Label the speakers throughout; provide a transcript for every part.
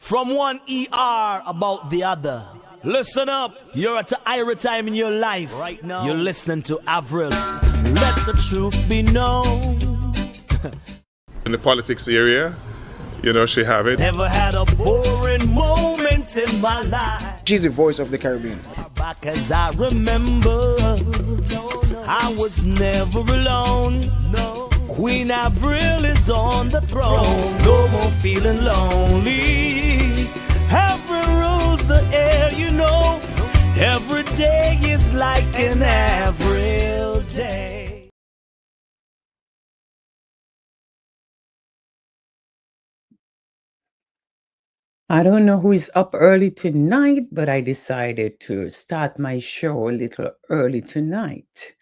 Speaker 1: from one ER about the other. Listen up, you're at an ira time in your life. Right now, you're listening to Avril. Let the truth be known.
Speaker 2: In the politics area, you know, she have it.
Speaker 1: Never had a boring moment in my life.
Speaker 3: She's the voice of the Caribbean.
Speaker 1: Back as I remember, I was never alone. Queen Avril is on the throne. No more feeling lonely. Avril rules the air, you know. Every day is like an Avril day.
Speaker 4: I don't know who is up early tonight, but I decided to start my show a little early tonight.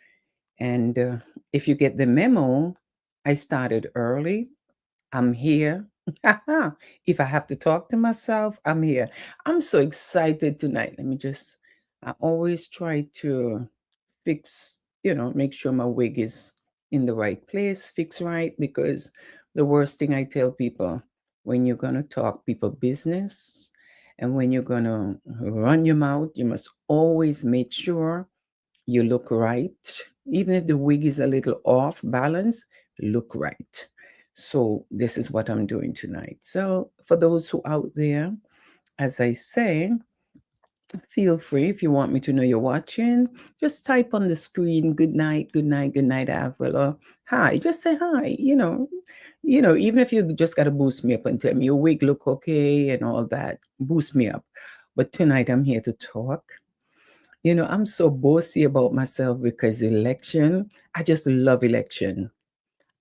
Speaker 4: And if you get the memo, I started early. I'm here. If I have to talk to myself, I'm here. I'm so excited tonight. I always try to fix, make sure my wig is in the right place, fix right, because the worst thing I tell people, when you're going to talk people business and when you're going to run your mouth, you must always make sure you look right. Even if the wig is a little off balance, look right. So this is what I'm doing tonight. So for those who out there, as I say, feel free. If you want me to know you're watching, just type on the screen, good night, Avril, or hi, just say hi, even if you just got to boost me up and tell me your wig look okay and all that, boost me up. But tonight I'm here to talk. I'm so bossy about myself because election, I just love election.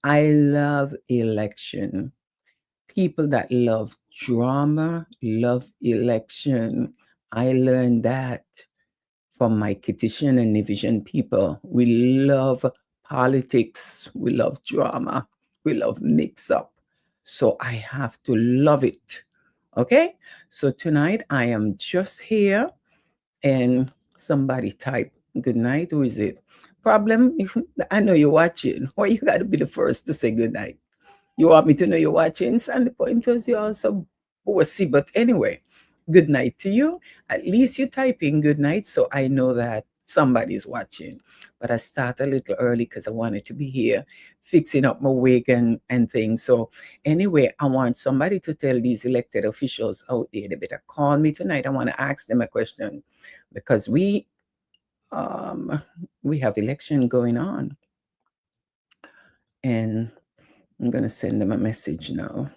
Speaker 4: I love election. People that love drama love election. I learned that from my Kittitian and Nivision people. We love politics. We love drama. We love mix-up. So I have to love it. Okay? So tonight I am just here and somebody type, good night. Who is it? Problem? I know you're watching. Why you got to be the first to say good night? You want me to know you're watching? And the point was you're also bossy. But anyway, good night to you. At least you type in good night so I know that somebody's watching. But I start a little early because I wanted to be here fixing up my wig and things. So anyway, I want somebody to tell these elected officials out there, they better call me tonight. I want to ask them a question because we have election going on. And I'm going to send them a message now.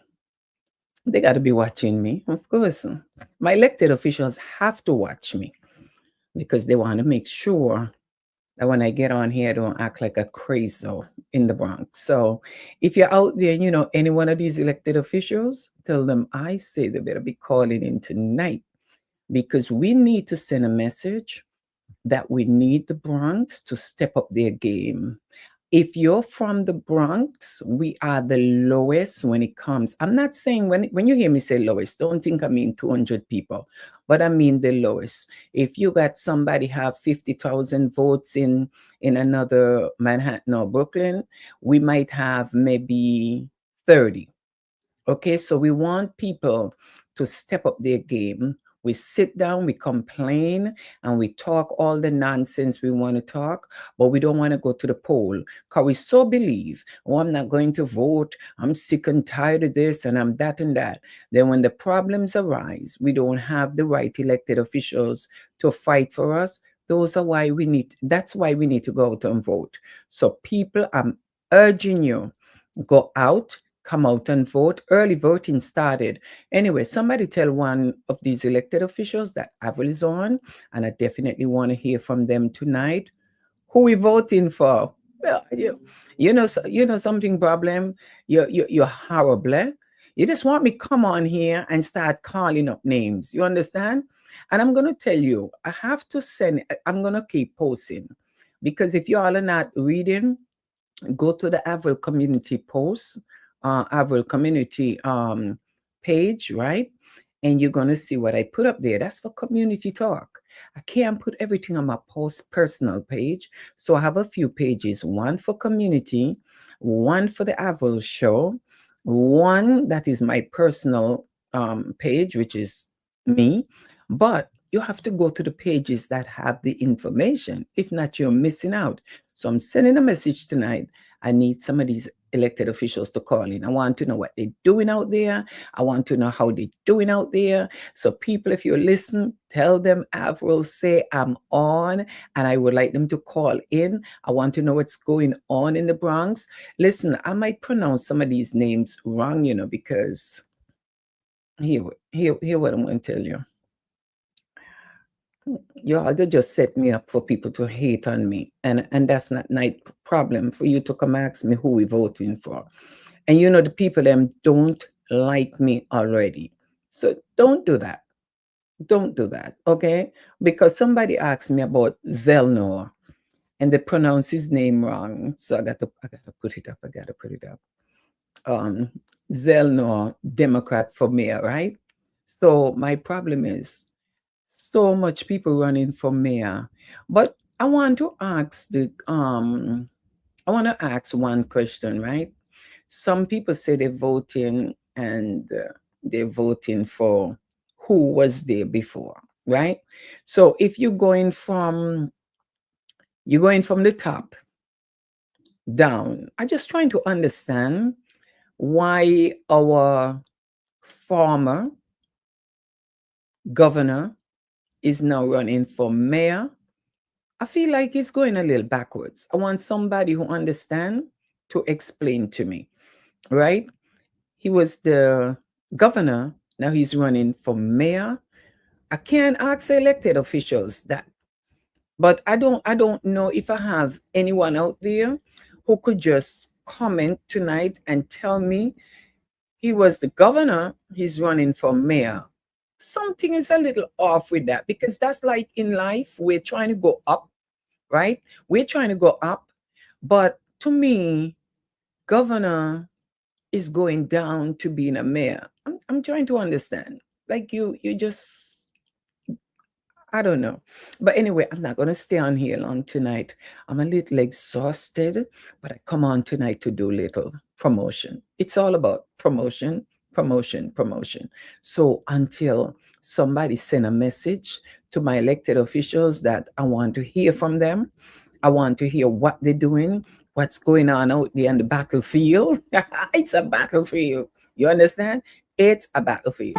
Speaker 4: They got to be watching me. Of course, my elected officials have to watch me because they want to make sure that when I get on here, I don't act like a crazy in the Bronx. So if you're out there, any one of these elected officials, tell them I say they better be calling in tonight because we need to send a message that we need the Bronx to step up their game. If you're from the Bronx, we are the lowest when it comes. I'm not saying when you hear me say lowest, don't think I mean 200 people, but I mean the lowest. If you got somebody have 50,000 votes in another Manhattan or Brooklyn, we might have maybe 30. Okay, so we want people to step up their game. We sit down, we complain, and we talk all the nonsense we want to talk, but we don't want to go to the poll because we so believe, I'm not going to vote. I'm sick and tired of this and I'm that and that. Then when the problems arise, we don't have the right elected officials to fight for us. That's why we need to go out and vote. So people, I'm urging you, go out, come out and vote. Early voting started. Anyway, somebody tell one of these elected officials that Avril is on, and I definitely want to hear from them tonight. Who we voting for? Well, you know something, problem. You're horrible. You just want me come on here and start calling up names. You understand? And I'm going to tell you, I'm going to keep posting because if you all are not reading, go to the Avril community post. Avril community page, right? And you're going to see what I put up there. That's for community talk. I can't put everything on my personal page. So I have a few pages, one for community, one for the Avril show, one that is my personal page, which is me, but you have to go to the pages that have the information. If not, you're missing out. So I'm sending a message tonight. I need some of these elected officials to call in. I want to know what they're doing out there. I want to know how they're doing out there. So people, if you listen, tell them Avril say I'm on and I would like them to call in. I want to know what's going on in the Bronx. Listen, I might pronounce some of these names wrong, because here what I'm going to tell you. You all they just set me up for people to hate on me. And that's not my problem for you to come ask me who we're voting for. And the people them don't like me already. So don't do that. Don't do that, okay? Because somebody asked me about Zelnor and they pronounce his name wrong. So I gotta put it up. Zelnor, Democrat for mayor, right? So my problem is so much people running for mayor. But I want to ask one question, right? Some people say they're voting and they're voting for who was there before, right? So if you're going from the top down, I'm just trying to understand why our former governor is now running for mayor. I feel like he's going a little backwards. I want somebody who understands to explain to me, right? He was the governor, now he's running for mayor. I can't ask elected officials that, but I don't know if I have anyone out there who could just comment tonight and tell me he was the governor, he's running for mayor. Something is a little off with that, because that's like in life, we're trying to go up, right? We're trying to go up, but to me, governor is going down to being a mayor. I'm trying to understand. Like you just, I don't know. But anyway, I'm not going to stay on here long tonight. I'm a little exhausted, but I come on tonight to do little promotion. It's all about promotion. So until somebody send a message to my elected officials that I want to hear from them, I want to hear what they're doing, what's going on out there on the battlefield. It's a battlefield. You understand? It's a battlefield.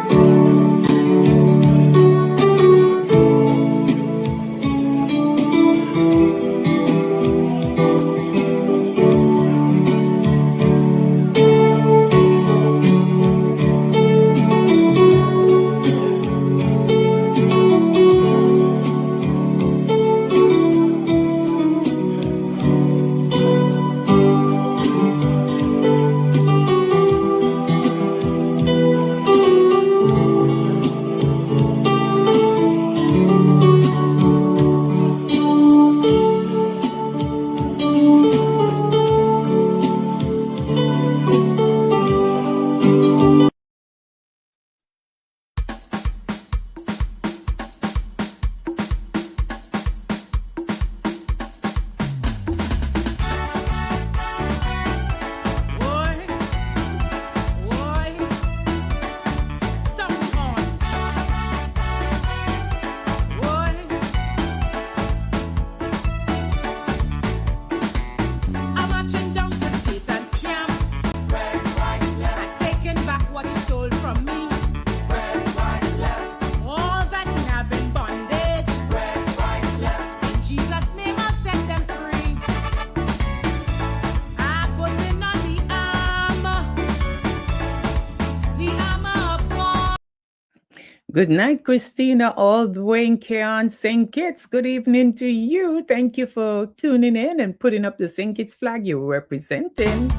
Speaker 4: Good night, Christina, all the way in Keon, St. Kitts. Good evening to you. Thank you for tuning in and putting up the St. Kitts flag you're representing.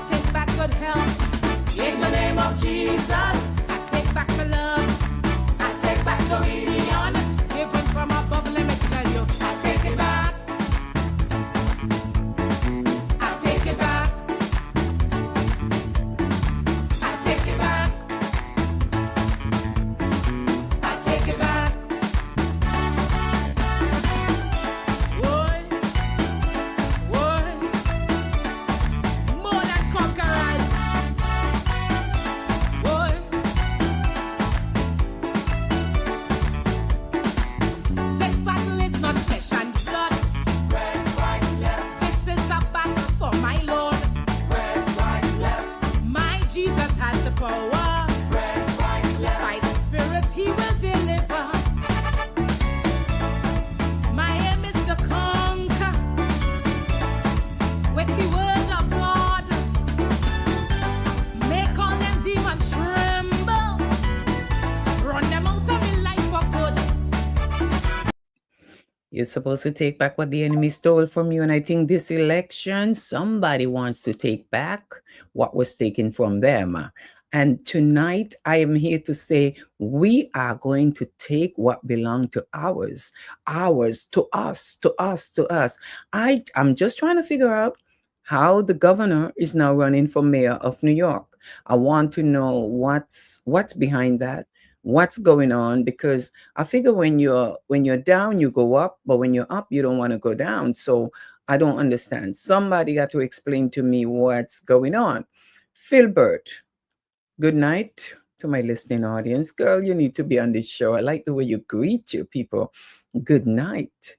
Speaker 3: Take back
Speaker 4: You're supposed to take back what the enemy stole from you. And I think this election, somebody wants to take back what was taken from them. And tonight, I am here to say we are going to take what belonged to ours, to us, to us, to us. I'm just trying to figure out how the governor is now running for mayor of New York. I want to know what's behind that, what's going on, because I figure when you're down, you go up, but when you're up, you don't want to go down. So I don't understand. Somebody got to explain to me what's going on. Philbert, good night to my listening audience. Girl, you need to be on this show. I like the way you greet your people. Good night,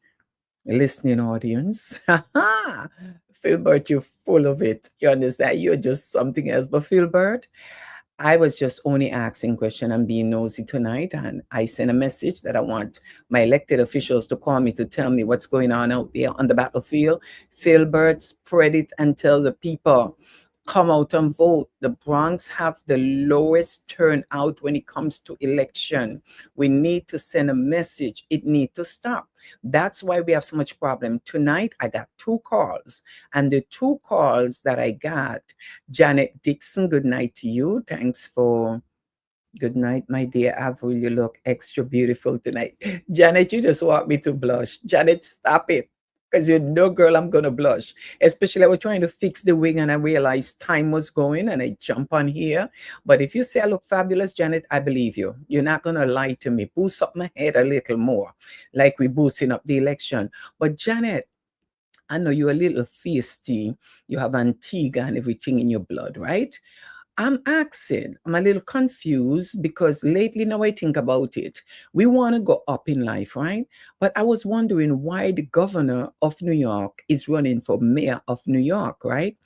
Speaker 4: listening audience. Philbert, you're full of it. You understand? You're just something else. But Philbert, I was just only asking question and being nosy tonight, and I sent a message that I want my elected officials to call me to tell me what's going on out there on the battlefield. Philbert, spread it and tell the people, come out and vote. The Bronx have the lowest turnout when it comes to election. We need to send a message. It needs to stop. That's why we have so much problem. Tonight, I got 2 calls. And the 2 calls that I got, Janet Dixon, good night to you. Thanks for... Good night, my dear Avril. You look extra beautiful tonight. Janet, you just want me to blush. Janet, stop it. Because you know, girl, I'm going to blush. Especially I was trying to fix the wig and I realized time was going and I jump on here. But if you say I look fabulous, Janet, I believe you. You're not going to lie to me. Boost up my head a little more, like we boosting up the election. But Janet, I know you're a little feisty. You have Antigua and everything in your blood, right? I'm asking, I'm a little confused because lately, now I think about it, we want to go up in life, right? But I was wondering why the governor of New York is running for mayor of New York, right?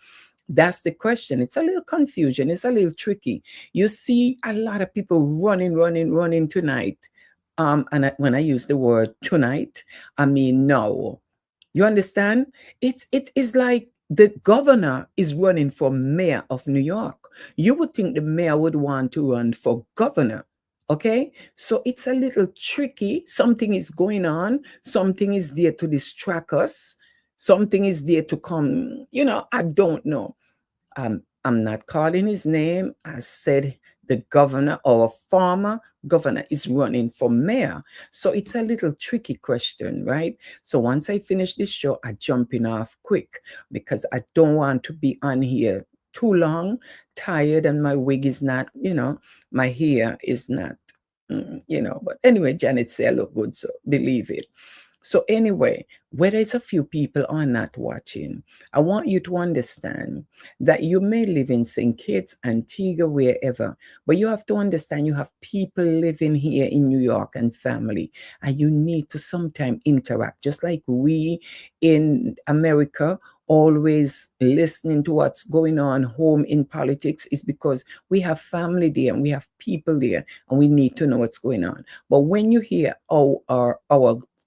Speaker 4: That's the question. It's a little confusion. It's a little tricky. You see a lot of people running tonight. When I use the word tonight, I mean now. You understand? It is like the governor is running for mayor of New York. You would think the mayor would want to run for governor. Okay, so it's a little tricky. Something is going on. Something is there to distract us. Something is there to come. I don't know. I'm not calling his name. I said the governor or a former governor is running for mayor. So it's a little tricky question, right? So once I finish this show, I jump in off quick because I don't want to be on here too long, tired, and my wig is not, my hair is not, but anyway, Janet said I look good, so believe it. So anyway, whether it's a few people or not watching, I want you to understand that you may live in St. Kitts, Antigua, wherever, but you have to understand you have people living here in New York and family, and you need to sometimes interact, just like we in America always listening to what's going on home in politics is because we have family there and we have people there and we need to know what's going on. But when you hear our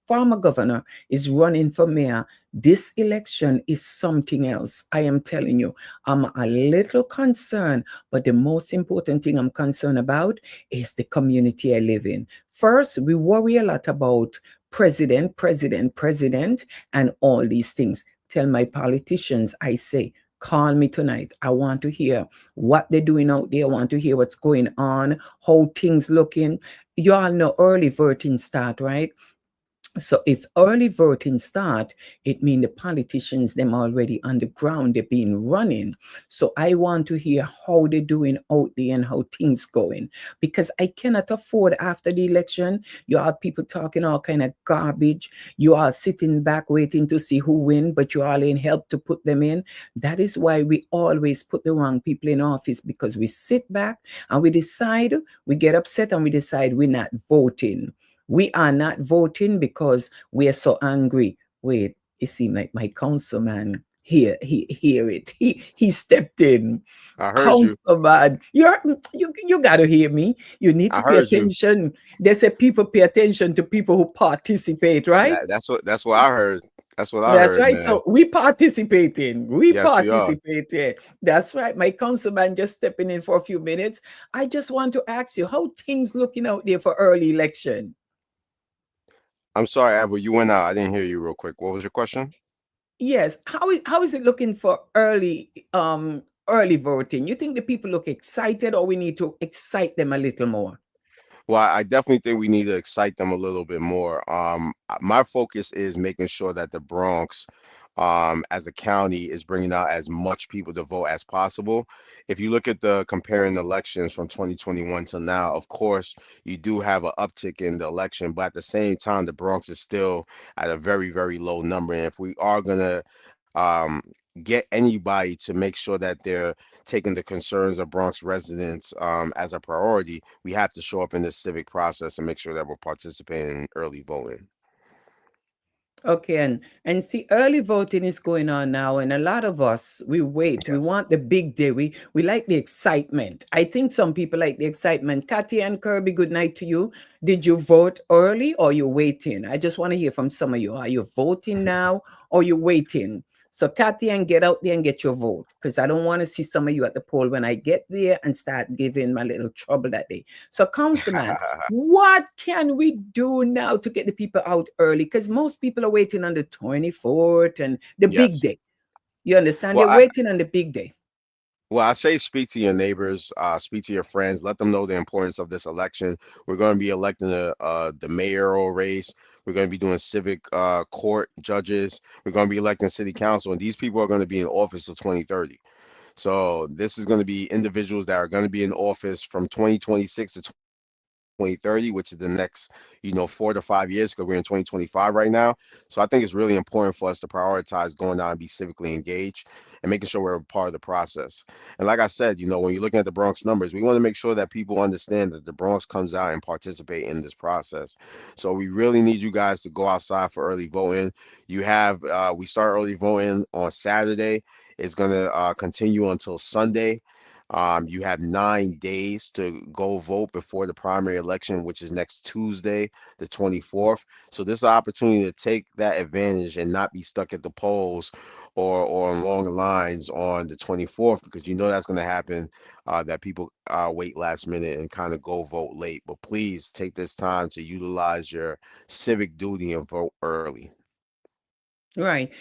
Speaker 4: former governor is running for mayor, this election is something else. I am telling you, I'm a little concerned, but the most important thing I'm concerned about is the community I live in. First, we worry a lot about president, and all these things. Tell my politicians, I say, call me tonight. I want to hear what they're doing out there. I want to hear what's going on, how things looking. You all know early voting start, right? So if early voting start, it means the politicians, them already on the ground, they've been running. So I want to hear how they're doing out there and how things going. Because I cannot afford after the election, you have people talking all kind of garbage. You are sitting back waiting to see who win, but you all ain't help to put them in. That is why we always put the wrong people in office, because we sit back and we decide, we get upset and we decide we're not voting. We are not voting because we are so angry. Wait, you see, my councilman here, he hear it. He stepped in.
Speaker 3: I heard you.
Speaker 4: Councilman, you got to hear me. You need to pay attention. They say people pay attention to people who participate, right?
Speaker 3: That's what I heard. That's what I
Speaker 4: That's
Speaker 3: heard.
Speaker 4: right.
Speaker 3: Man.
Speaker 4: So we participating.
Speaker 3: Yes,
Speaker 4: participated. That's right. My councilman just stepping in for a few minutes. I just want to ask you how things looking out there for early election.
Speaker 3: I'm sorry, Abel, you went out. I didn't hear you real quick. What was your question?
Speaker 4: Yes. How is it looking for early voting? You think the people look excited, or we need to excite them a little more?
Speaker 3: Well, I definitely think we need to excite them a little bit more. My focus is making sure that the Bronx, as a county, is bringing out as much people to vote as possible. If you look at the comparing elections from 2021 till now, of course, you do have an uptick in the election, but at the same time, the Bronx is still at a very, very low number. And if we are gonna um, get anybody to make sure that they're taking the concerns of Bronx residents as a priority, we have to show up in the civic process and make sure that we're participating in early voting.
Speaker 4: Okay, and see, early voting is going on now, and a lot of us, we wait. We
Speaker 3: Yes.
Speaker 4: want the big day. We like the excitement. I think some people like the excitement. Kathy and Kirby, good night to you. Did you vote early, or you waiting? I just want to hear from some of you. Are you voting now, or you waiting? So Kathy, and get out there and get your vote, because I don't want to see some of you at the poll when I get there and start giving my little trouble that day. So, Councilman, what can we do now to get the people out early? Because most people are waiting on the 24th and the big
Speaker 3: Yes.
Speaker 4: day. You understand?
Speaker 3: Well,
Speaker 4: They're waiting on the big day.
Speaker 3: I say speak to your neighbors, speak to your friends, let them know the importance of this election. We're going to be electing the mayoral race. We're going to be doing civic court judges. We're going to be electing city council, and these people are going to be in office till 2030. So this is going to be individuals that are going to be in office from 2026 to 2030, which is the next, 4 to 5 years, because we're in 2025 right now. So I think it's really important for us to prioritize going out and be civically engaged and making sure we're a part of the process. And like I said, when you're looking at the Bronx numbers, we want to make sure that people understand that the Bronx comes out and participate in this process. So we really need you guys to go outside for early voting. We start early voting on Saturday. It's going to continue until Sunday. You have 9 days to go vote before the primary election, which is next Tuesday, the 24th. So this is an opportunity to take that advantage and not be stuck at the polls or on long lines on the 24th, because that's going to happen, that people wait last minute and kind of go vote late. But please take this time to utilize your civic duty and vote early.
Speaker 4: Right.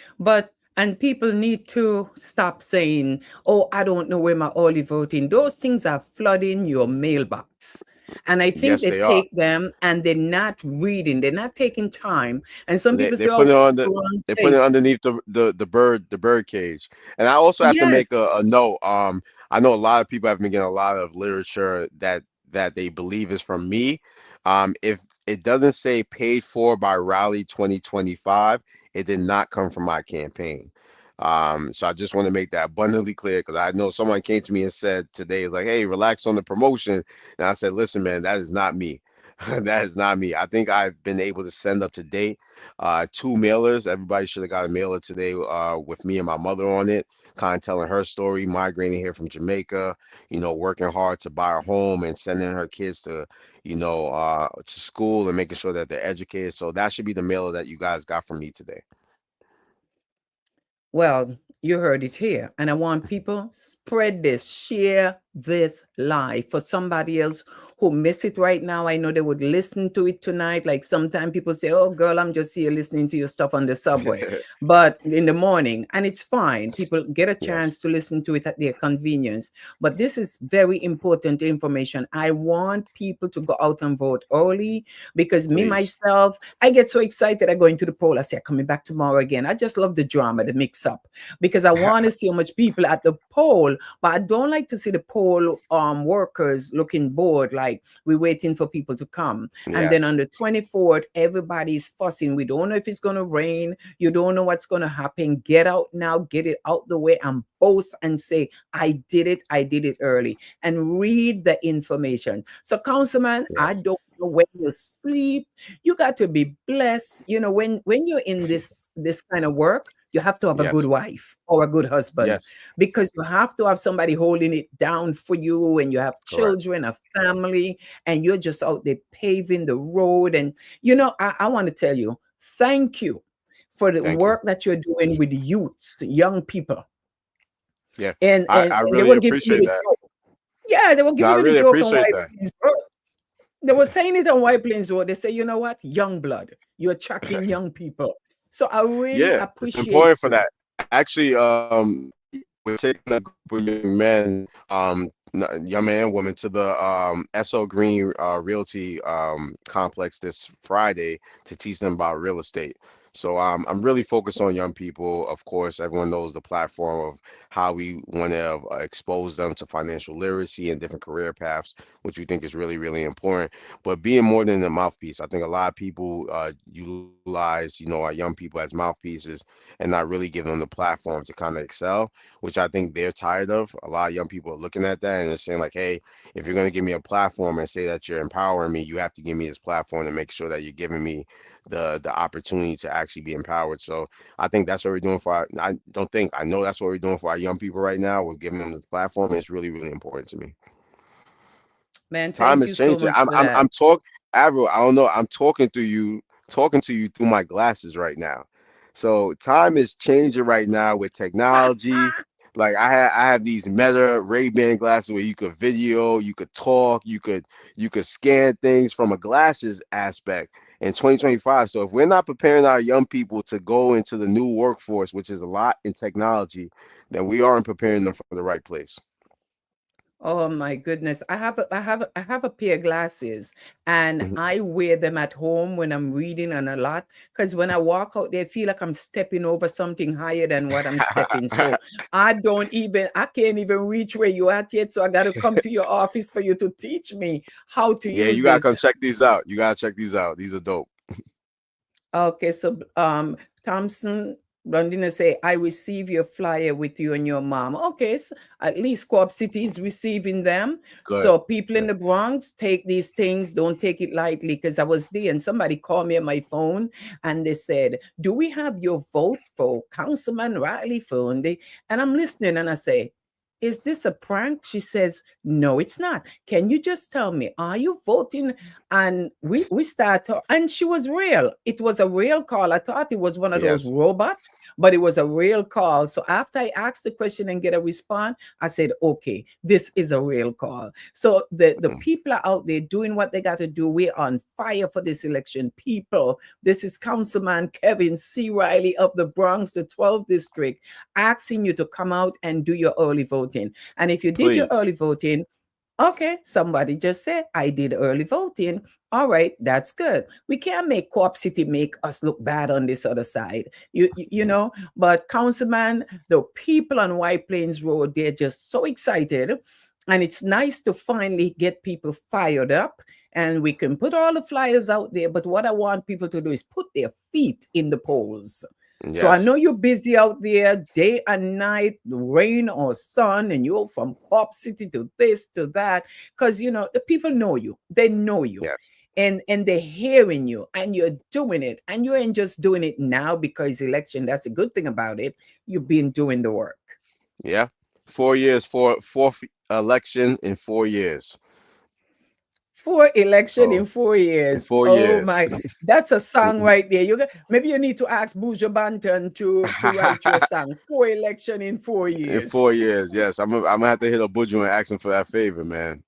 Speaker 4: And people need to stop saying, oh, I don't know where my early voting. Those things are flooding your mailbox. And I think
Speaker 3: Yes,
Speaker 4: they
Speaker 3: they are.
Speaker 4: take them and they're not reading, they're not taking time. And some
Speaker 3: They
Speaker 4: people
Speaker 3: they
Speaker 4: say, oh,
Speaker 3: put it on
Speaker 4: the
Speaker 3: the
Speaker 4: wrong
Speaker 3: they put it
Speaker 4: place.
Speaker 3: underneath the bird cage. And I also have to
Speaker 4: Yes.
Speaker 3: make a note. I know a lot of people have been getting a lot of literature that they believe is from me. If it doesn't say paid for by Rally 2025, it did not come from my campaign. So I just want to make that abundantly clear, because I know someone came to me and said today, like, hey, relax on the promotion. And I said, listen, man, that is not me. That is not me. I think I've been able to send up to date 2 mailers. Everybody should have got a mailer today with me and my mother on it, kind of telling her story, migrating here from Jamaica, working hard to buy her home and sending her kids to school and making sure that they're educated. So that should be the mailer that you guys got from me today.
Speaker 4: Well, you heard it here. And I want people, spread this, share this live for somebody else who miss it right now. I know they would listen to it tonight. Like sometimes people say, oh, girl, I'm just here listening to your stuff on the subway. But in the morning, and it's fine. People get a
Speaker 3: Yes.
Speaker 4: chance to listen to it at their convenience. But this is very important information. I want people to go out and vote early, because me,
Speaker 3: Please.
Speaker 4: myself, I get so excited. I go into the poll. I say, I'm coming back tomorrow again. I just love the drama, the mix up, because I want to see how much people at the poll, but I don't like to see the poll workers looking bored, like we're waiting for people to come. And then
Speaker 3: Yes.
Speaker 4: on the 24th, everybody's fussing. We don't know if it's going to rain. You don't know what's going to happen. Get out now, get it out the way, and boast and say, I did it early, and read the information. So, Councilman, I
Speaker 3: Yes.
Speaker 4: don't know when you sleep. You got to be blessed. When you're in this kind of work, you have to have a good
Speaker 3: Yes.
Speaker 4: wife or a good husband,
Speaker 3: Yes.
Speaker 4: because you have to have somebody holding it down for you, and you have
Speaker 3: Correct.
Speaker 4: children, a family, and you're just out there paving the road. And I want to tell you, thank you for the
Speaker 3: Thank you.
Speaker 4: work that you're doing with youths, young people.
Speaker 3: Yeah.
Speaker 4: And
Speaker 3: I
Speaker 4: and,
Speaker 3: I
Speaker 4: and they
Speaker 3: really
Speaker 4: were giving me
Speaker 3: appreciate
Speaker 4: the
Speaker 3: that.
Speaker 4: joke. Yeah, they were
Speaker 3: No, I
Speaker 4: giving me the
Speaker 3: really
Speaker 4: joke on why
Speaker 3: appreciate that.
Speaker 4: he's broke. They were saying it on White Plains Road. They say, you know what? Young blood. You're attracting young people. So I really
Speaker 3: Yeah, it's
Speaker 4: appreciate
Speaker 3: important for
Speaker 4: you.
Speaker 3: that. Actually, we're taking a group of young men, young man and woman to the SO Green Realty complex this Friday to teach them about real estate. So I'm really focused on young people. Of course, everyone knows the platform of how we want to expose them to financial literacy and different career paths, which we think is really, really important. But being more than a mouthpiece, I think a lot of people utilize, our young people as mouthpieces and not really give them the platform to kind of excel, which I think they're tired of. A lot of young people are looking at that and they're saying like, hey, if you're going to give me a platform and say that you're empowering me, you have to give me this platform and make sure that you're giving me the opportunity to actually be empowered. So I think that's what we're doing for I don't think, I know that's what we're doing for our young people right now. We're giving them the platform. And it's really, really important to me.
Speaker 4: Man,
Speaker 3: Time
Speaker 4: thank
Speaker 3: is
Speaker 4: you so
Speaker 3: changing.
Speaker 4: much
Speaker 3: I'm
Speaker 4: for
Speaker 3: I'm
Speaker 4: that.
Speaker 3: I'm talk Avril, I don't know. I'm talking to you through my glasses right now. So time is changing right now with technology. Like I have these Meta Ray-Ban glasses where you could video, you could talk, you could scan things from a glasses aspect in 2025. So if we're not preparing our young people to go into the new workforce, which is a lot in technology, then we aren't preparing them for the right place.
Speaker 4: Oh my goodness. I have a pair of glasses and
Speaker 3: Mhm.
Speaker 4: I wear them at home when I'm reading and a lot because when I walk out there, I feel like I'm stepping over something higher than what I'm stepping. So I can't even reach where you at yet. So I got to come to your office for you to teach me how to
Speaker 3: Yeah, you
Speaker 4: use
Speaker 3: gotta
Speaker 4: this.
Speaker 3: come check these out. You gotta check these out. These are dope.
Speaker 4: Okay, so Thompson Blondina say, I receive your flyer with you and your mom. Okay, so at least Co-op City is receiving them.
Speaker 3: Good.
Speaker 4: So people in
Speaker 3: Good.
Speaker 4: the Bronx, take these things, don't take it lightly. Because I was there and somebody called me on my phone and they said, do we have your vote for Councilman Riley Fundy? And I'm listening and I say, is this a prank? She says, no, it's not. Can you just tell me, are you voting? And we started, and she was real. It was a real call. I thought it was one of those
Speaker 3: Yes.
Speaker 4: robots, but it was a real call. So after I asked the question and get a response, I said, okay, this is a real call. So the
Speaker 3: Mm.
Speaker 4: people are out there doing what they got to do. We're on fire for this election. People, this is Councilman Kevin C. Riley of the Bronx, the 12th district, asking you to come out and do your early voting. And if you did your early
Speaker 3: Please.
Speaker 4: voting, okay, somebody just said, I did early voting. All right, that's good. We can't make Co-op City make us look bad on this other side. You
Speaker 3: Mhm.
Speaker 4: know, but Councilman, the people on White Plains Road, they're just so excited. And it's nice to finally get people fired up. And we can put all the flyers out there. But what I want people to do is put their feet in the polls. So I
Speaker 3: Yes.
Speaker 4: know you're busy out there day and night, rain or sun, and you're from Co-op City to this to that, because the people know you. They know you.
Speaker 3: Yes.
Speaker 4: And they're hearing you and you're doing it. And you ain't just doing it now because election. That's a good thing about it. You've been doing the work.
Speaker 3: Yeah. 4 years, fourth election in 4 years.
Speaker 4: For election
Speaker 3: So
Speaker 4: in 4 years.
Speaker 3: in four
Speaker 4: Oh
Speaker 3: years.
Speaker 4: my, that's a song right there. Maybe you need to ask Buja Banton to write you a song for election in four
Speaker 3: In
Speaker 4: years.
Speaker 3: 4 years. Yes. I'm gonna have to hit a Buju and ask him for that favor, man.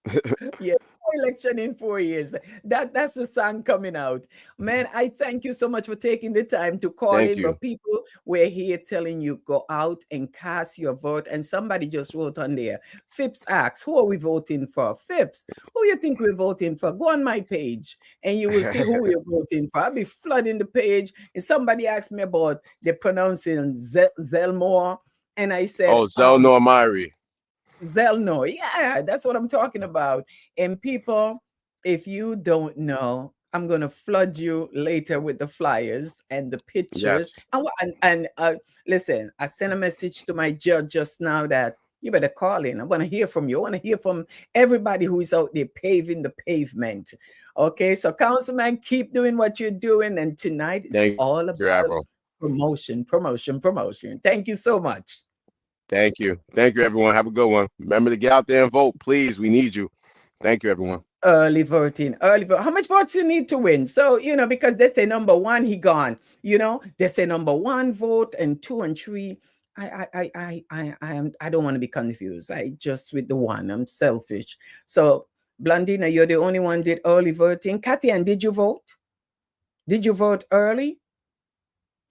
Speaker 4: Yeah, election in 4 years. That's the song coming out. Man, I thank you so much for taking the time to call
Speaker 3: Thank
Speaker 4: in.
Speaker 3: you.
Speaker 4: But people, we're here telling you go out and cast your vote. And somebody just wrote on there. Phipps asks, who are we voting for? Phipps, who you think we're voting for? Go on my page and you will see who we're voting for. I'll be flooding the page. And somebody asked me about the pronouncing Zelmore. And I said,
Speaker 3: Oh, Zell Normari.
Speaker 4: Zelno. Yeah, that's what I'm talking about. And people, if you don't know, I'm gonna flood you later with the flyers and the pictures.
Speaker 3: Yes.
Speaker 4: And listen, I sent a message to my judge just now that you better call in. I want to hear from you. I want to hear from everybody who is out there paving the pavement. Okay, so Councilman, keep doing what you're doing. And tonight is
Speaker 3: Thank
Speaker 4: all
Speaker 3: you,
Speaker 4: about
Speaker 3: Avril.
Speaker 4: promotion, promotion, promotion. Thank you so much.
Speaker 3: Thank you. Thank you, everyone. Have a good one. Remember to get out there and vote, please. We need you. Thank you, everyone.
Speaker 4: Early voting, early vote. How much votes you need to win? So, because they say number one, he gone. They say number one vote and two and three. I don't want to be confused. I just with the one. I'm selfish. So Blondina, you're the only one did early voting. Kathy, and did you vote? Did you vote early?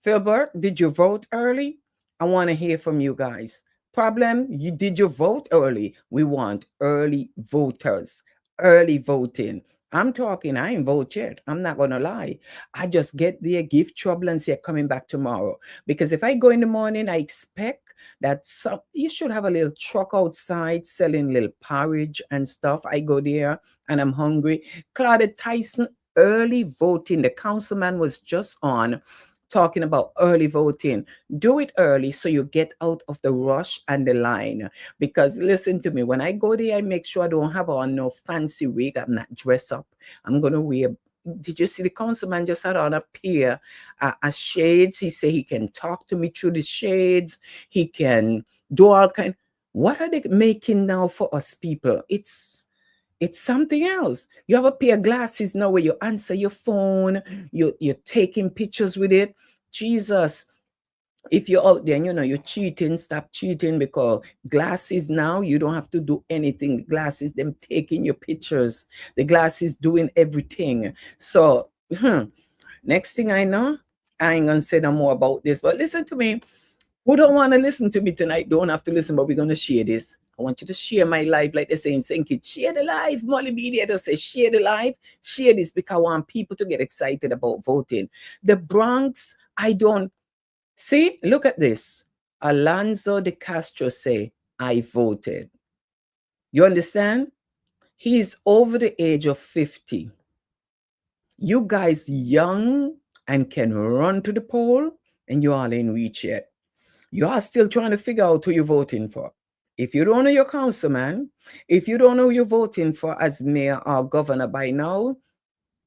Speaker 4: Philbert, did you vote early? I want to hear from you guys. Problem, did you vote early? We want early voters, early voting. I'm talking, I ain't vote yet. I'm not going to lie. I just get there, give trouble, and say coming back tomorrow. Because if I go in the morning, I expect that you should have a little truck outside selling little porridge and stuff. I go there and I'm hungry. Claudia Tyson, early voting. The councilman was just on talking about early voting. Do it early so you get out of the rush and the line. Because listen to me, when I go there, I make sure I don't have on no fancy wig. I'm not dressed up. I'm going to wear. Did you see the councilman just had on a pair of shades? He said he can talk to me through the shades. He can do all kind. What are they making now for us people? It's something else. You have a pair of glasses now where you answer your phone, you're taking pictures with it. Jesus, if you're out there and you're cheating, stop cheating, because glasses now, you don't have to do anything. Glasses, them taking your pictures. The glasses doing everything. So, next thing I know, I ain't going to say no more about this, but listen to me. Who don't want to listen to me tonight, don't have to listen, but we're going to share this. I want you to share my live, like they say in St. Kitts. Share the live. Molly Media does say share the live. Share this because I want people to get excited about voting. The Bronx, I don't. See, look at this. Alonzo de Castro say, I voted. You understand? He's over the age of 50. You guys young and can run to the poll, and you all ain't reach yet. You are still trying to figure out who you're voting for. If you don't know your councilman, if you don't know who you're voting for as mayor or governor by now,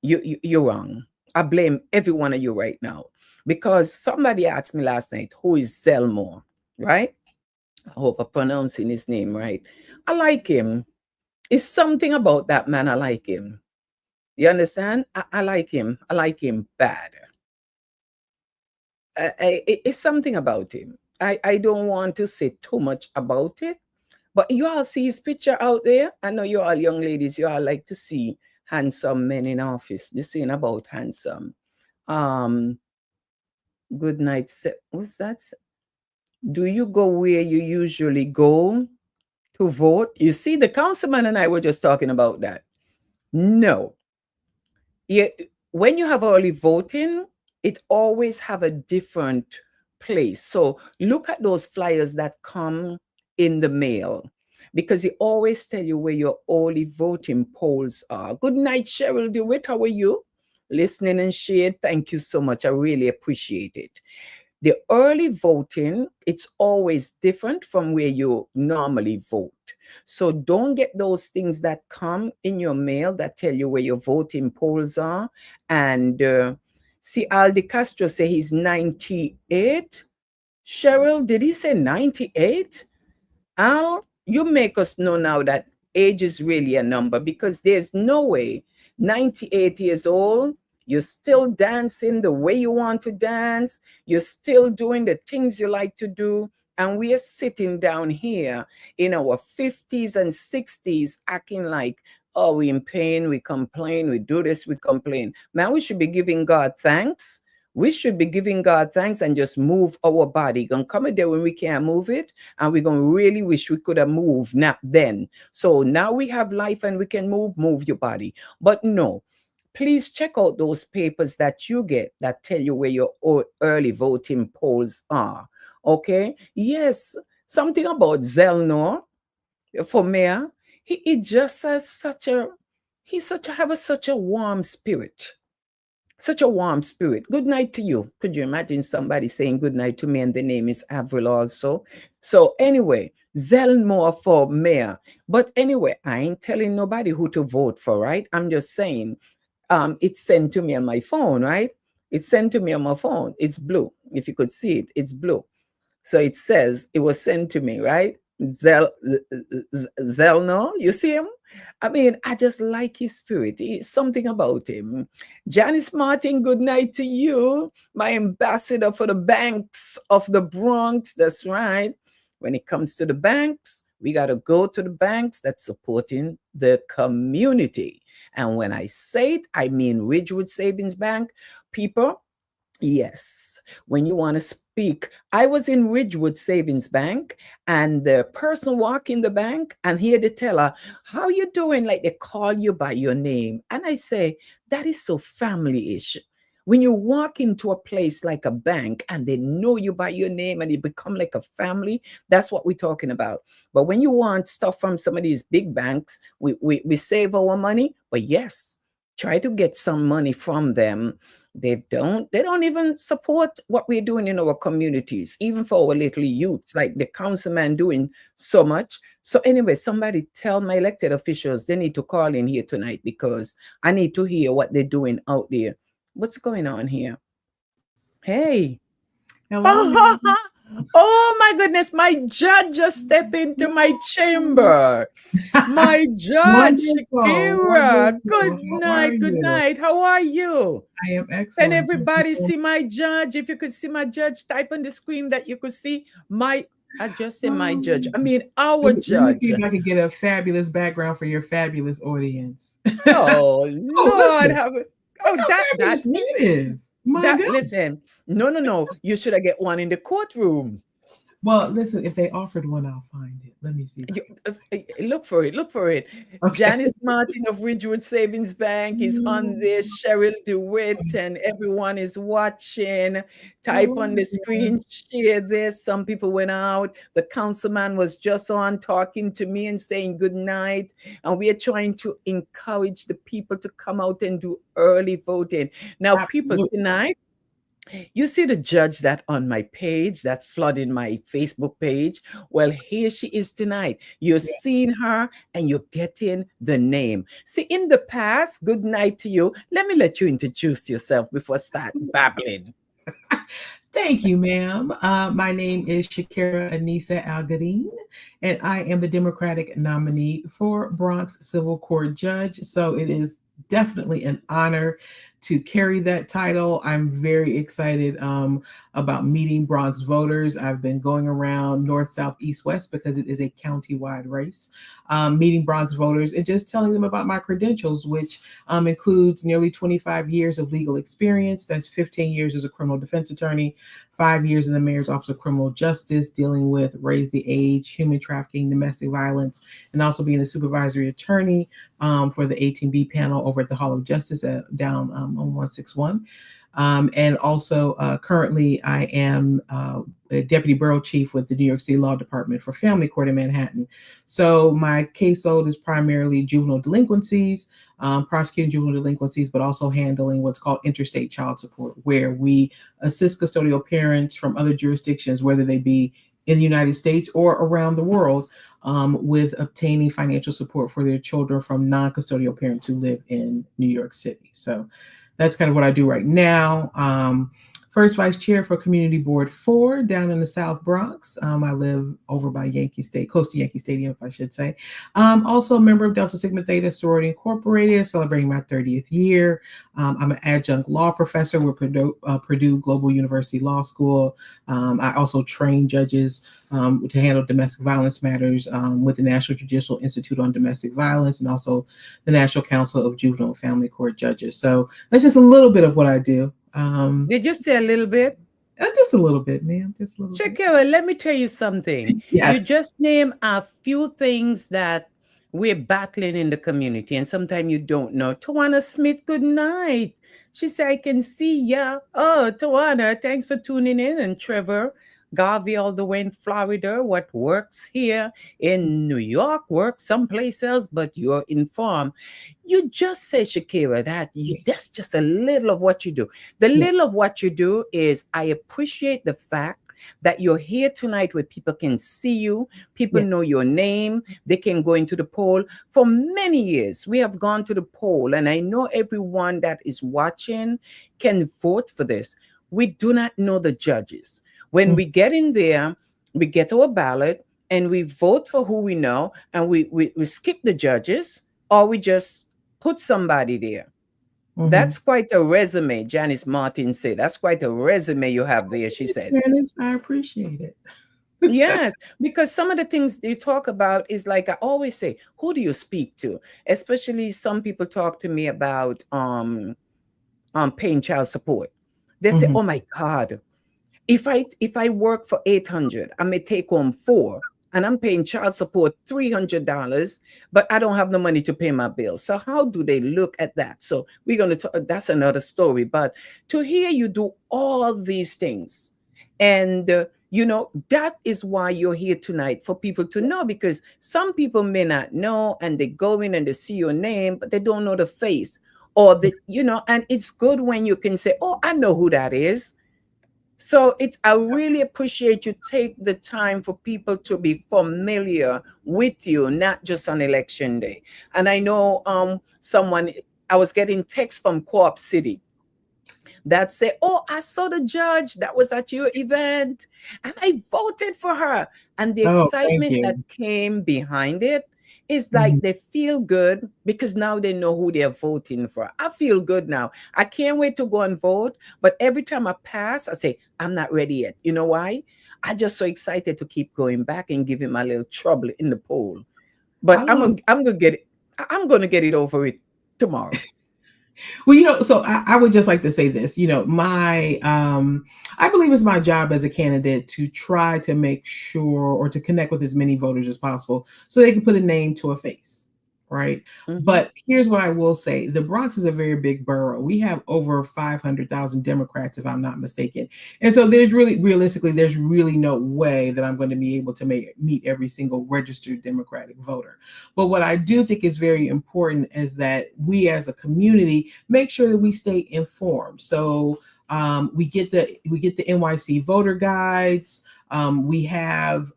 Speaker 4: you're wrong. I blame every one of you right now. Because somebody asked me last night, who is Zelmore, right? I hope I'm pronouncing his name right. I like him. It's something about that man. I like him. You understand? I like him. I like him bad. It's something about him. I don't want to say too much about it, but you all see his picture out there. I know you all young ladies, you all like to see handsome men in office. This saying about handsome. Good night. What's that? Do you go where you usually go to vote? You see, the councilman and I were just talking about that. No. Yeah, when you have early voting, it always have a different place. So look at those flyers that come in the mail, because it always tell you where your early voting polls are. Good night, Cheryl DeWitt. How are you? Listening and share. Thank you so much. I really appreciate it. The early voting, it's always different from where you normally vote. So don't get those things that come in your mail that tell you where your voting polls are. And see, Aldi Castro say he's 98. Cheryl, did he say 98? Al, you make us know now that age is really a number, because there's no way 98 years old, you're still dancing the way you want to dance. You're still doing the things you like to do. And we are sitting down here in our 50s and 60s acting like, oh, we in pain, we complain, we do this, we complain. Man, we should be giving God thanks. We should be giving God thanks and just move our body. Gonna come a day when we can't move it, and we're gonna really wish we could have moved, not then. So now we have life and we can move your body. But no. Please check out those papers that you get that tell you where your early voting polls are. Okay? Yes, something about Zelnor for mayor. He just has such a warm spirit. Such a warm spirit. Good night to you. Could you imagine somebody saying good night to me and the name is Avril also? So anyway, Zelmore for mayor. But anyway, I ain't telling nobody who to vote for, right? I'm just saying, it's sent to me on my phone, right? It's sent to me on my phone. It's blue. If you could see it, it's blue. So it says it was sent to me, right? Zelno, you see him? I mean, I just like his spirit. It's something about him. Janice Martin, good night to you. My ambassador for the banks of the Bronx. That's right. When it comes to the banks, We got to go to the banks that's supporting the community. And when I say it, I mean Ridgewood Savings Bank. People, yes, when you want to speak, I was in Ridgewood Savings Bank, and the person walking the bank, and hear the teller, how you doing? Like they call you by your name. And I say, that is so family-ish. When you walk into a place like a bank and they know you by your name and you become like a family, that's what we're talking about. But when you want stuff from some of these big banks, we save our money. But yes, try to get some money from them. They don't even support what we're doing in our communities, even for our little youths, like the councilman doing so much. So anyway, somebody tell my elected officials they need to call in here tonight, because I need to hear what they're doing out there. What's going on here? Hey.
Speaker 5: Hello.
Speaker 4: Oh my goodness, my judge just stepped into my chamber. My judge, Shakira. Good night, good night. How are you?
Speaker 5: I am excellent.
Speaker 4: Can everybody see my judge? If you could see my judge, type on the screen that you could see my, I just say my judge. I mean our judge.
Speaker 5: Let me see if I can get a fabulous background for your fabulous audience.
Speaker 4: Oh, Lord, have it. Oh,
Speaker 5: that is.
Speaker 4: Listen, no. You should have get one in the courtroom.
Speaker 5: Well, listen, if they offered one, I'll find it. Let me see.
Speaker 4: Look for it. Okay. Janice Martin of Ridgewood Savings Bank is on this. Cheryl DeWitt, and everyone is watching. Type on the screen, share this. Some people went out. The councilman was just on talking to me and saying good night. And we are trying to encourage the people to come out and do early voting. Now,
Speaker 5: Absolutely.
Speaker 4: People, tonight, you see the judge that on my page, that flooded my Facebook page. Well, here she is tonight. You're seeing her and you're getting the name. See, in the past, good night to you. Let me let you introduce yourself before I start babbling.
Speaker 5: Thank you, ma'am. My name is Shakira Anissa Al-Gadeen, and I am the Democratic nominee for Bronx Civil Court Judge. So it is definitely an honor to carry that title. I'm very excited about meeting Bronx voters. I've been going around north, south, east, west, because it is a county-wide race, meeting Bronx voters and just telling them about my credentials, which includes nearly 25 years of legal experience. That's 15 years as a criminal defense attorney, 5 years in the Mayor's Office of Criminal Justice, dealing with raise the age, human trafficking, domestic violence, and also being a supervisory attorney for the 18B panel over at the Hall of Justice down on 161. And also currently I am a deputy borough chief with the New York City Law Department for Family Court in Manhattan. So my caseload is primarily juvenile delinquencies, prosecuting juvenile delinquencies, but also handling what's called interstate child support, where we assist custodial parents from other jurisdictions, whether they be in the United States or around the world, with obtaining financial support for their children from non-custodial parents who live in New York City. So that's kind of what I do right now. First vice chair for Community Board 4 down in the South Bronx. I live over by Yankee Stadium, close to Yankee Stadium, if I should say. Also a member of Delta Sigma Theta Sorority Incorporated, celebrating my 30th year. I'm an adjunct law professor with Purdue Global University Law School. I also train judges to handle domestic violence matters with the National Judicial Institute on Domestic Violence and also the National Council of Juvenile and Family Court Judges. So that's just a little bit of what I do.
Speaker 4: Did you say a little bit?
Speaker 5: Just a little bit, ma'am. Just a little bit.
Speaker 4: Shakira, let me tell you something.
Speaker 5: Yes.
Speaker 4: You just name a few things that we're battling in the community, and sometimes you don't know. Tawana Smith, good night. She said, I can see ya. Oh, Tawana, thanks for tuning in. And Trevor Garvey, all the way in Florida. What works here in New York works someplace else, but you're informed. You just say, Shakira, that that's just a little of what you do. The little of what you do is I appreciate the fact that you're here tonight where people can see you, people know your name, they can go into the poll. For many years, we have gone to the poll, and I know everyone that is watching can vote for this. We do not know the judges. When we get in there, we get our ballot and we vote for who we know, and we skip the judges, or we just put somebody there. That's quite a resume, Janice Martin said. That's quite a resume you have there, she says.
Speaker 5: Janice, I appreciate it.
Speaker 4: Yes, because some of the things they talk about is like I always say, who do you speak to? Especially some people talk to me about paying child support. They say,
Speaker 5: Mhm.
Speaker 4: "Oh my God, if I work for 800, I may take home four, and I'm paying child support $300, but I don't have the money to pay my bills." So how do they look at that? So we're gonna talk. That's another story. But to hear you do all these things, and that is why you're here tonight, for people to know, because some people may not know, and they go in and they see your name, but they don't know the face, or and it's good when you can say, "Oh, I know who that is." So I really appreciate you take the time for people to be familiar with you, not just on election day. And I know someone, I was getting text from Co-op City that say, "Oh, I saw the judge that was at your event and I voted for her." And the
Speaker 5: Oh, thank
Speaker 4: excitement that
Speaker 5: you.
Speaker 4: came behind it is like
Speaker 5: Mhm.
Speaker 4: they feel good because now they know who they're voting for. I feel good now. I can't wait to go and vote. But every time I pass, I say, "I'm not ready yet." You know why? I'm just so excited to keep going back and giving my little trouble in the poll.
Speaker 5: I
Speaker 4: But
Speaker 5: love
Speaker 4: I'm gonna get it. I'm gonna get it over with tomorrow.
Speaker 5: Well, so I would just like to say this. My I believe it's my job as a candidate to try to make sure or to connect with as many voters as possible so they can put a name to a face, right?
Speaker 4: Mhm.
Speaker 5: But here's what I will say: the Bronx is a very big borough. We have over 500,000 Democrats, if I'm not mistaken, and so realistically, there's really no way that I'm going to be able to meet every single registered Democratic voter. But what I do think is very important is that we as a community make sure that we stay informed. So we get the NYC voter guides. We have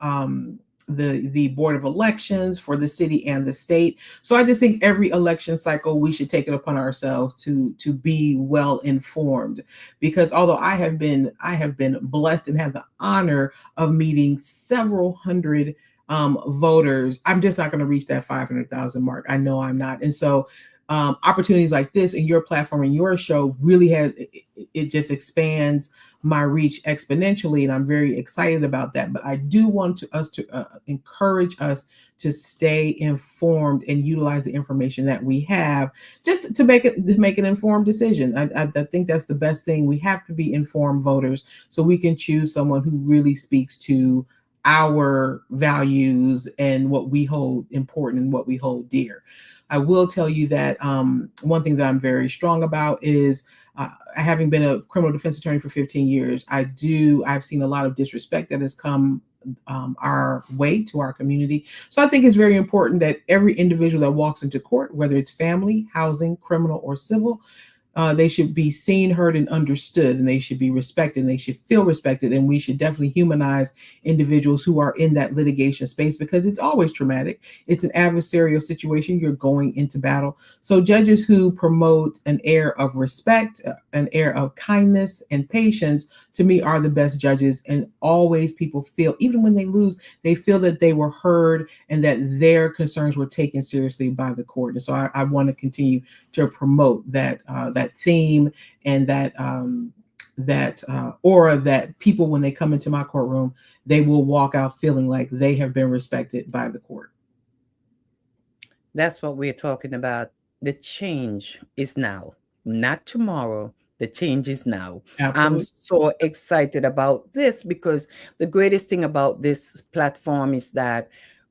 Speaker 5: the Board of Elections for the city and the state. So I just think every election cycle we should take it upon ourselves to be well informed, because although I have been blessed and had the honor of meeting several hundred voters, I'm just not going to reach that 500,000 mark. I know I'm not. And so opportunities like this and your platform and your show really it just expands my reach exponentially, and I'm very excited about that. But I do want us to encourage us to stay informed and utilize the information that we have, just to make an informed decision. I think that's the best thing. We have to be informed voters so we can choose someone who really speaks to our values and what we hold important and what we hold dear. I will tell you that one thing that I'm very strong about is having been a criminal defense attorney for 15 years, I've seen a lot of disrespect that has come our way to our community. So I think it's very important that every individual that walks into court, whether it's family, housing, criminal, or civil, they should be seen, heard, and understood, and they should be respected, and they should feel respected. And we should definitely humanize individuals who are in that litigation space, because it's always traumatic. It's an adversarial situation. You're going into battle. So judges who promote an air of respect, an air of kindness and patience, to me, are the best judges. And always people feel, even when they lose, they feel that they were heard and that their concerns were taken seriously by the court. And so I want to continue to promote that theme and that aura, that people, when they come into my courtroom, they will walk out feeling like they have been respected by the court.
Speaker 4: That's what we're talking about. The change is now, not tomorrow. The change is now. I'm
Speaker 5: Absolutely.
Speaker 4: so excited about this because the greatest thing about this platform is that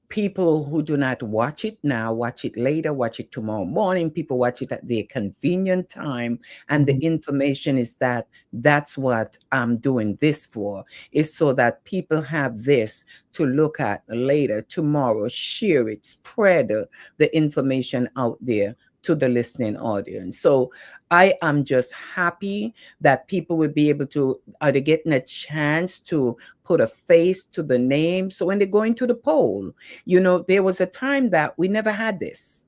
Speaker 4: people who do not watch it now, watch it later, watch it tomorrow morning. People watch it at their convenient time. And the
Speaker 5: Mhm.
Speaker 4: information is that's what I'm doing this for, is so that people have this to look at later, tomorrow, share it, spread the information out there to the listening audience. So I am just happy that people will be able to, are they getting a chance to put a face to the name? So when they go into the poll, there was a time that we never had this.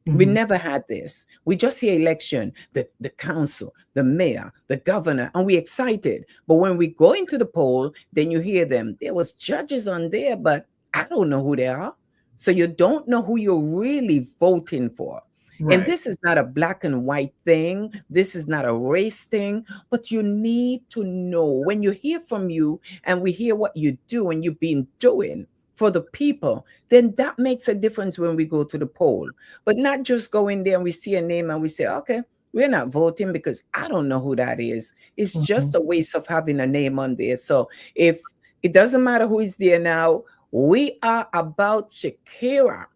Speaker 4: We
Speaker 5: Mhm.
Speaker 4: never had this. We just see election, the council, the mayor, the governor, and we excited. But when we go into the poll, then you hear them. There was judges on there, but I don't know who they are. So you don't know who you're really voting for. And
Speaker 5: Right.
Speaker 4: this is not a black and white thing. This is not a race thing, but you need to know when you hear from you and we hear what you do and you've been doing for the people, then that makes a difference when we go to the poll. But not just go in there and we see a name and we say, okay, we're not voting because I don't know who that is. It's just a waste of having a name on there. So if it doesn't matter who is there now, we are about Shakira.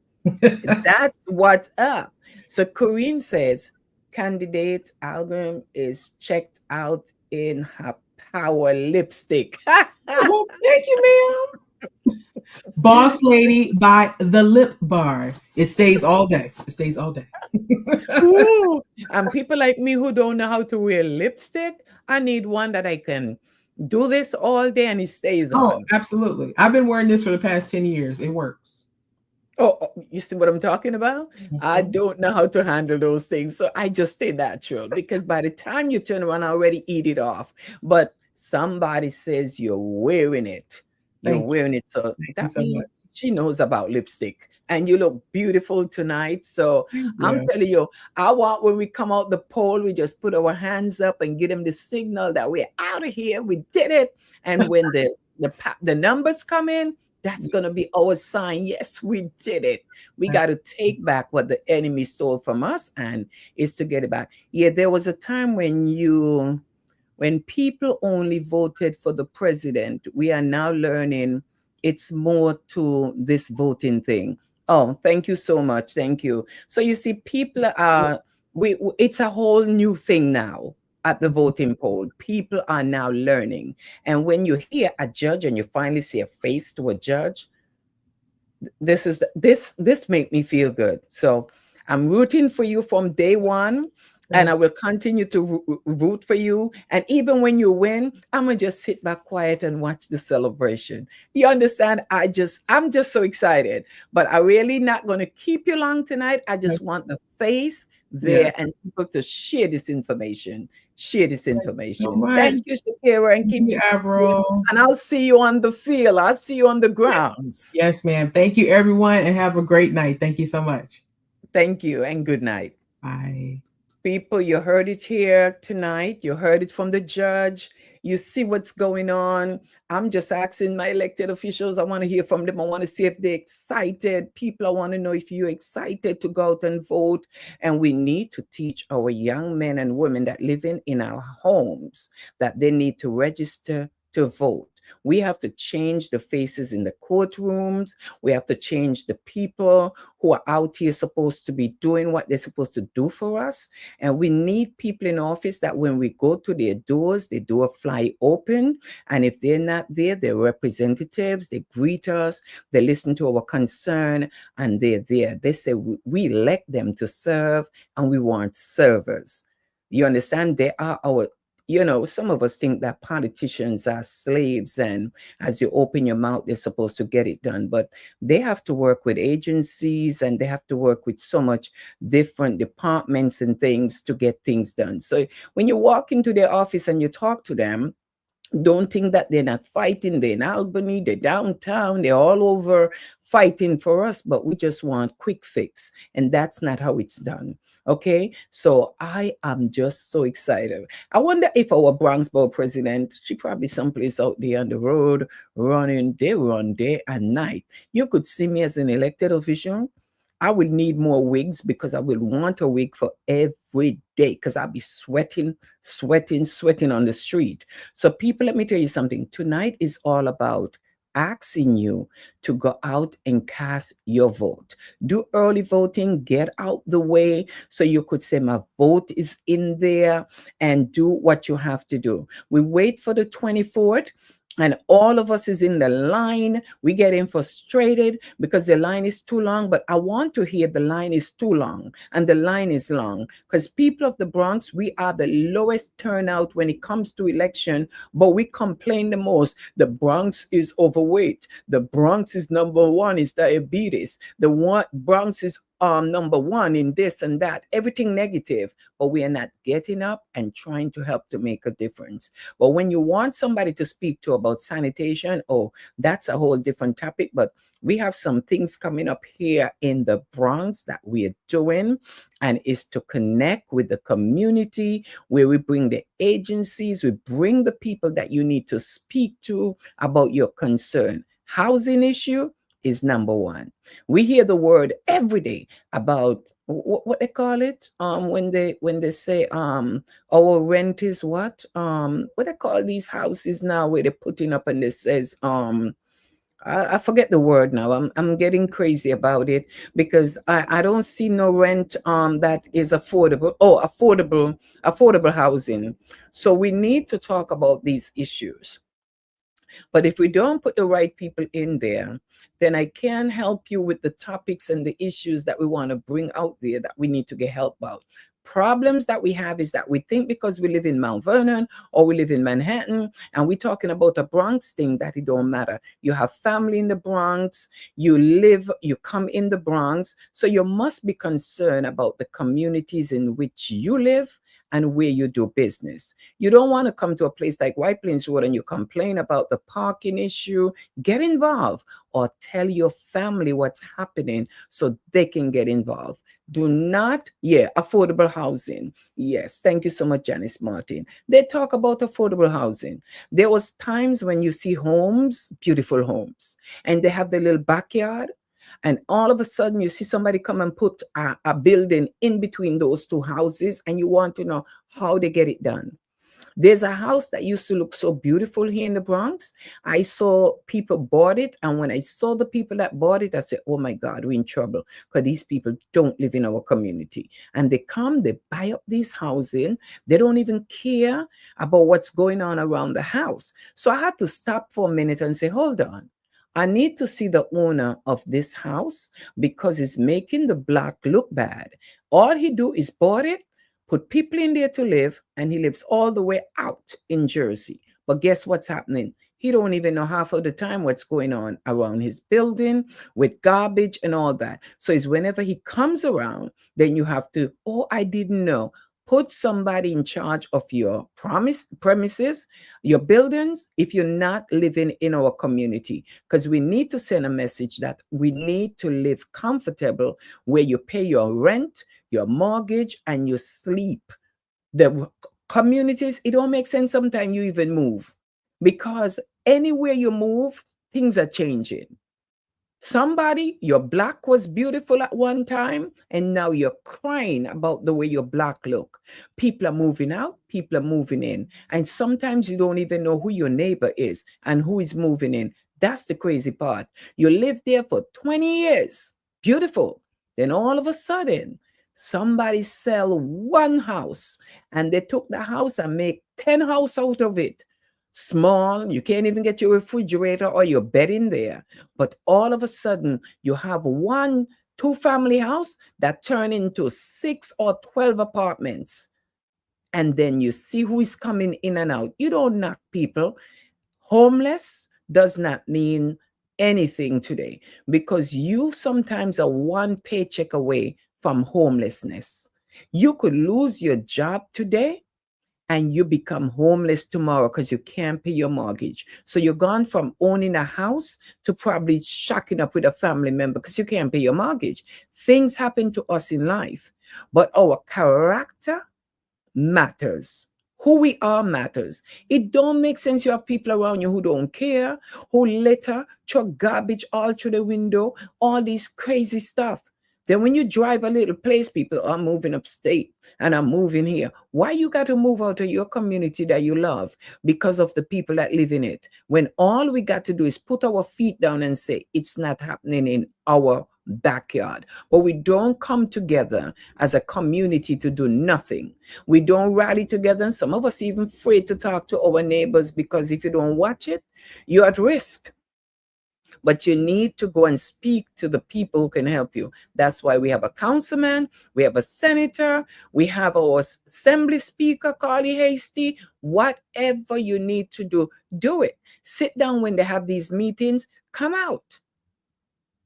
Speaker 4: That's what's up. So Corinne says, candidate algorithm is checked out in her power lipstick.
Speaker 5: Well, thank you, ma'am. Boss Lady by the Lip Bar. It stays all day. It stays all day.
Speaker 4: Ooh. And people like me who don't know how to wear lipstick, I need one that I can do this all day and it stays
Speaker 5: Oh,
Speaker 4: on.
Speaker 5: absolutely. I've been wearing this for the past 10 years. It works.
Speaker 4: Oh, you see what I'm talking about? I don't know how to handle those things. So I just stay natural because by the time you turn around, I already eat it off. But somebody says you're wearing it. You're
Speaker 5: Thank you.
Speaker 4: wearing it. So
Speaker 5: Thank you
Speaker 4: that
Speaker 5: so
Speaker 4: means
Speaker 5: much.
Speaker 4: she knows about lipstick. And you look beautiful tonight. So I'm
Speaker 5: Yeah.
Speaker 4: telling you, I want when we come out the poll, we just put our hands up and give them the signal that we're out of here. We did it. And when the numbers come in, that's going to be our sign. Yes, we did it. We got to take back what the enemy stole from us and is to get it back. Yeah, there was a time when people only voted for the president. We are now learning it's more to this voting thing. Oh, thank you so much. Thank you. So you see, people are it's a whole new thing now at the voting poll. People are now learning. And when you hear a judge and you finally see a face to a judge, this make me feel good. So I'm rooting for you from day one. And I will continue to root for you. And even when you win, I'm gonna just sit back quiet and watch the celebration. You understand? I'm just so excited. But I'm really not gonna keep you long tonight. I just want the face there and people to share this information. Share this information.
Speaker 5: So much.
Speaker 4: Thank you, Shakira, and keep
Speaker 5: Avril.
Speaker 4: and I'll see you on the field. I'll see you on the grounds.
Speaker 5: Yes, ma'am. Thank you, everyone, and have a great night. Thank you so much.
Speaker 4: Thank you, and good night.
Speaker 5: Bye.
Speaker 4: People, you heard it here tonight. You heard it from the judge. You see what's going on. I'm just asking my elected officials. I want to hear from them. I want to see if they're excited. People, I want to know if you're excited to go out and vote. And we need to teach our young men and women that live in our homes that they need to register to vote. We have to change the faces in the courtrooms. We have to change the people who are out here supposed to be doing what they're supposed to do for us. And we need people in office that when we go to their doors, the door fly open. And if they're not there, they're representatives. They greet us. They listen to our concern and they're there. They say we elect them to serve and we want servers. You understand? They are our some of us think that politicians are slaves and as you open your mouth, they're supposed to get it done. But they have to work with agencies and they have to work with so much different departments and things to get things done. So when you walk into their office and you talk to them, don't think that they're not fighting. They're in Albany, they're downtown, they're all over fighting for us, but we just want quick fix. And that's not how it's done. Okay, so I am just so excited. I wonder if our Bronxboro president, she probably someplace out there on the road running, they run day and night. You could see me as an elected official. I will need more wigs because I will want a wig for every day because I'll be sweating on the street. So people, let me tell you something. Tonight is all about asking you to go out and cast your vote. Do early voting, get out the way so you could say my vote is in there and do what you have to do. We wait for the 24th. And all of us is in the line. We getting frustrated because the line is too long. But I want to hear the line is too long. And the line is long. Because people of the Bronx, we are the lowest turnout when it comes to election. But we complain the most. The Bronx is overweight. The Bronx is number one is diabetes. The Bronx is number one in this and that, everything negative, but we are not getting up and trying to help to make a difference. But when you want somebody to speak to about sanitation, oh, that's a whole different topic. But we have some things coming up here in the Bronx that we are doing, and is to connect with the community, where we bring the agencies, we bring the people that you need to speak to about your concern. Housing issue is number one. We hear the word every day about what they call it, when they say our rent is what they call these houses now, where they're putting up and it says I forget the word now. I'm getting crazy about it, because I don't see no rent that is affordable. Oh, affordable housing. So we need to talk about these issues. But if we don't put the right people in there, then I can help you with the topics and the issues that we want to bring out there that we need to get help out. Problems that we have is that we think because we live in Mount Vernon or we live in Manhattan and we're talking about a Bronx thing, that it don't matter. You have family in the Bronx, you come in the Bronx, so you must be concerned about the communities in which you live and where you do business. You don't want to come to a place like White Plains Road and you complain about the parking issue. Get involved, or tell your family what's happening so they can get involved. Do not, affordable housing. Yes, thank you so much, Janice Martin. They talk about affordable housing. There was times when you see homes, beautiful homes, and they have the little backyard, and all of a sudden you see somebody come and put a building in between those two houses, and you want to know how they get it done. There's a house that used to look so beautiful here in the Bronx. I saw people bought it, and when I saw the people that bought it, I said, oh my God, we're in trouble, because these people don't live in our community. And they come, they buy up these houses. They don't even care about what's going on around the house. So I had to stop for a minute and say, hold on. I need to see the owner of this house, because it's making the block look bad. All he do is bought it, put people in there to live, and he lives all the way out in Jersey. But guess what's happening? He don't even know half of the time what's going on around his building with garbage and all that. So it's whenever he comes around, then you have to, oh, I didn't know. Put somebody in charge of your premises, your buildings, if you're not living in our community, because we need to send a message that we need to live comfortable, where you pay your rent, your mortgage, and you sleep. The communities, it don't make sense sometimes you even move, because anywhere you move, things are changing. Somebody, your block was beautiful at one time, and now you're crying about the way your block look. People are moving out, people are moving in, and sometimes you don't even know who your neighbor is and who is moving in. That's the crazy part. You lived there for 20 years, beautiful. Then all of a sudden, somebody sell one house, and they took the house and make 10 houses out of it. Small, you can't even get your refrigerator or your bed in there. But all of a sudden, you have 1-2 family house that turn into 6 or 12 apartments. And then you see who is coming in and out. You don't knock people. Homeless does not mean anything today, because you sometimes are one paycheck away from homelessness. You could lose your job today and you become homeless tomorrow because you can't pay your mortgage. So you're gone from owning a house to probably shacking up with a family member because you can't pay your mortgage. Things happen to us in life, but our character matters. Who we are matters. It don't make sense you have people around you who don't care, who litter, chuck garbage all through the window, all these crazy stuff. Then when you drive a little place, people are moving upstate and I'm moving here. Why you got to move out of your community that you love? Because of the people that live in it. When all we got to do is put our feet down and say, it's not happening in our backyard. But we don't come together as a community to do nothing. We don't rally together. And some of us even afraid to talk to our neighbors, because if you don't watch it, you're at risk. But you need to go and speak to the people who can help you. That's why we have a councilman, we have a senator, we have our assembly speaker, Carly Hasty. Whatever you need to do, do it. Sit down when they have these meetings, come out.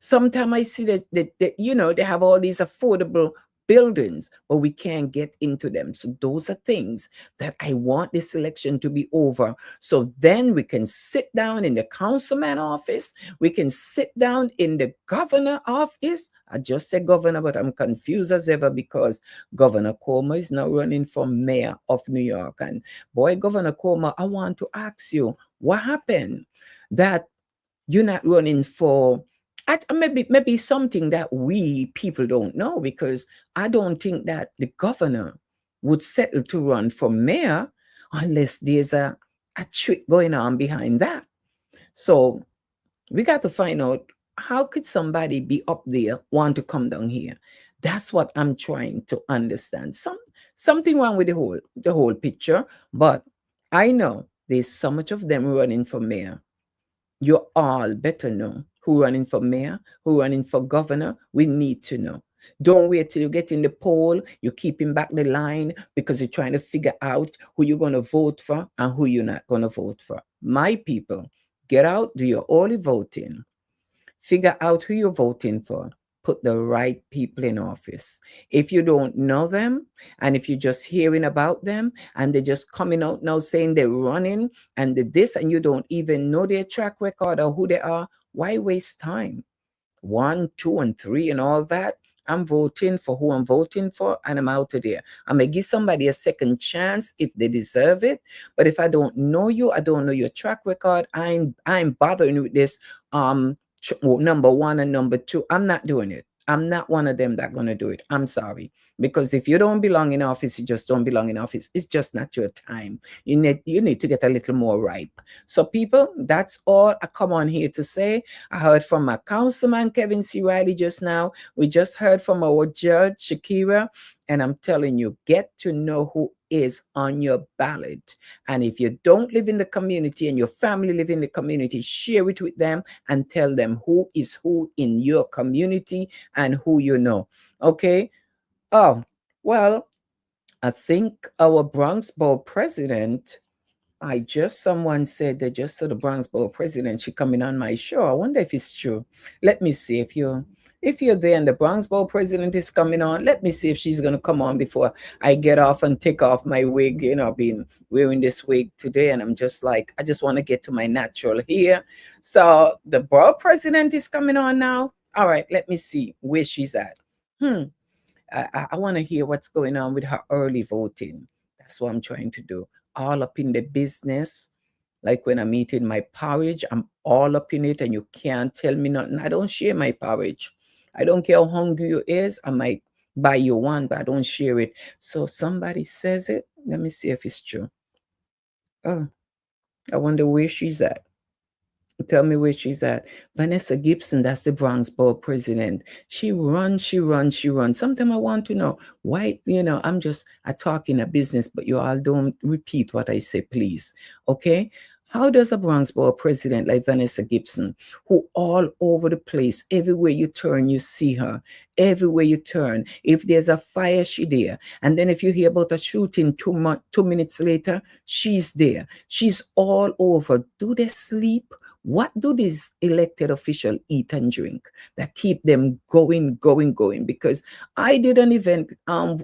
Speaker 4: Sometimes I see that you know, they have all these affordable buildings, but we can't get into them. So those are things that I want this election to be over. So then we can sit down in the councilman office, we can sit down in the governor office. I just said governor, but I'm confused as ever because Governor Cuomo is now running for mayor of New York. And boy, Governor Cuomo, I want to ask you, what happened that you're not running for maybe something that we people don't know, because I don't think that the governor would settle to run for mayor unless there's a trick going on behind that. So we got to find out, how could somebody be up there want to come down here? That's what I'm trying to understand. Something wrong with the whole picture, but I know there's so much of them running for mayor. You all better know who running for mayor, who running for governor. We need to know. Don't wait till you get in the poll. You're keeping back the line because you're trying to figure out who you're going to vote for and who you're not going to vote for. My people, get out, do your early voting. Figure out who you're voting for. Put the right people in office. If you don't know them, and if you're just hearing about them, and they're just coming out now saying they're running and this, and you don't even know their track record or who they are, why waste time? 1, 2, and 3 and all that. I'm voting for who I'm voting for, and I'm out of there. I may give somebody a second chance if they deserve it, but if I don't know you, I don't know your track record, I'm bothering with this number 1 and number 2. I'm not doing it. I'm not one of them that gonna do it. I'm sorry. Because if you don't belong in office, you just don't belong in office. It's just not your time. You need to get a little more ripe. So people, that's all I come on here to say. I heard from my councilman, Kevin C. Riley, just now. We just heard from our judge, Shakira. And I'm telling you, get to know who is on your ballot. And if you don't live in the community and your family live in the community, share it with them and tell them who is who in your community and who you know. Okay? Oh, well, I think our Bronx Borough president, someone said they just saw the Bronx Borough president, she coming on my show. I wonder if it's true. Let me see if you're there and the Bronx Borough president is coming on. Let me see if she's going to come on before I get off and take off my wig. You know, I've been wearing this wig today and I'm just like, I just want to get to my natural hair. So the borough president is coming on now. All right, let me see where she's at. I want to hear what's going on with her early voting. That's what I'm trying to do. All up in the business. Like when I'm eating my porridge, I'm all up in it and you can't tell me nothing. I don't share my porridge. I don't care how hungry you is. I might buy you one, but I don't share it. So somebody says it. Let me see if it's true. Oh, I wonder where she's at. Tell me where she's at. Vanessa Gibson, that's the Bronx Borough president. She runs. Sometimes I want to know why, I'm talking a business, but you all don't repeat what I say, please. Okay? How does a Bronx Borough president like Vanessa Gibson, who all over the place, everywhere you turn, you see her, everywhere you turn, if there's a fire, she's there. And then if you hear about a shooting 2 minutes later, she's there. She's all over. Do they sleep? What do these elected officials eat and drink that keep them going? Because I did an event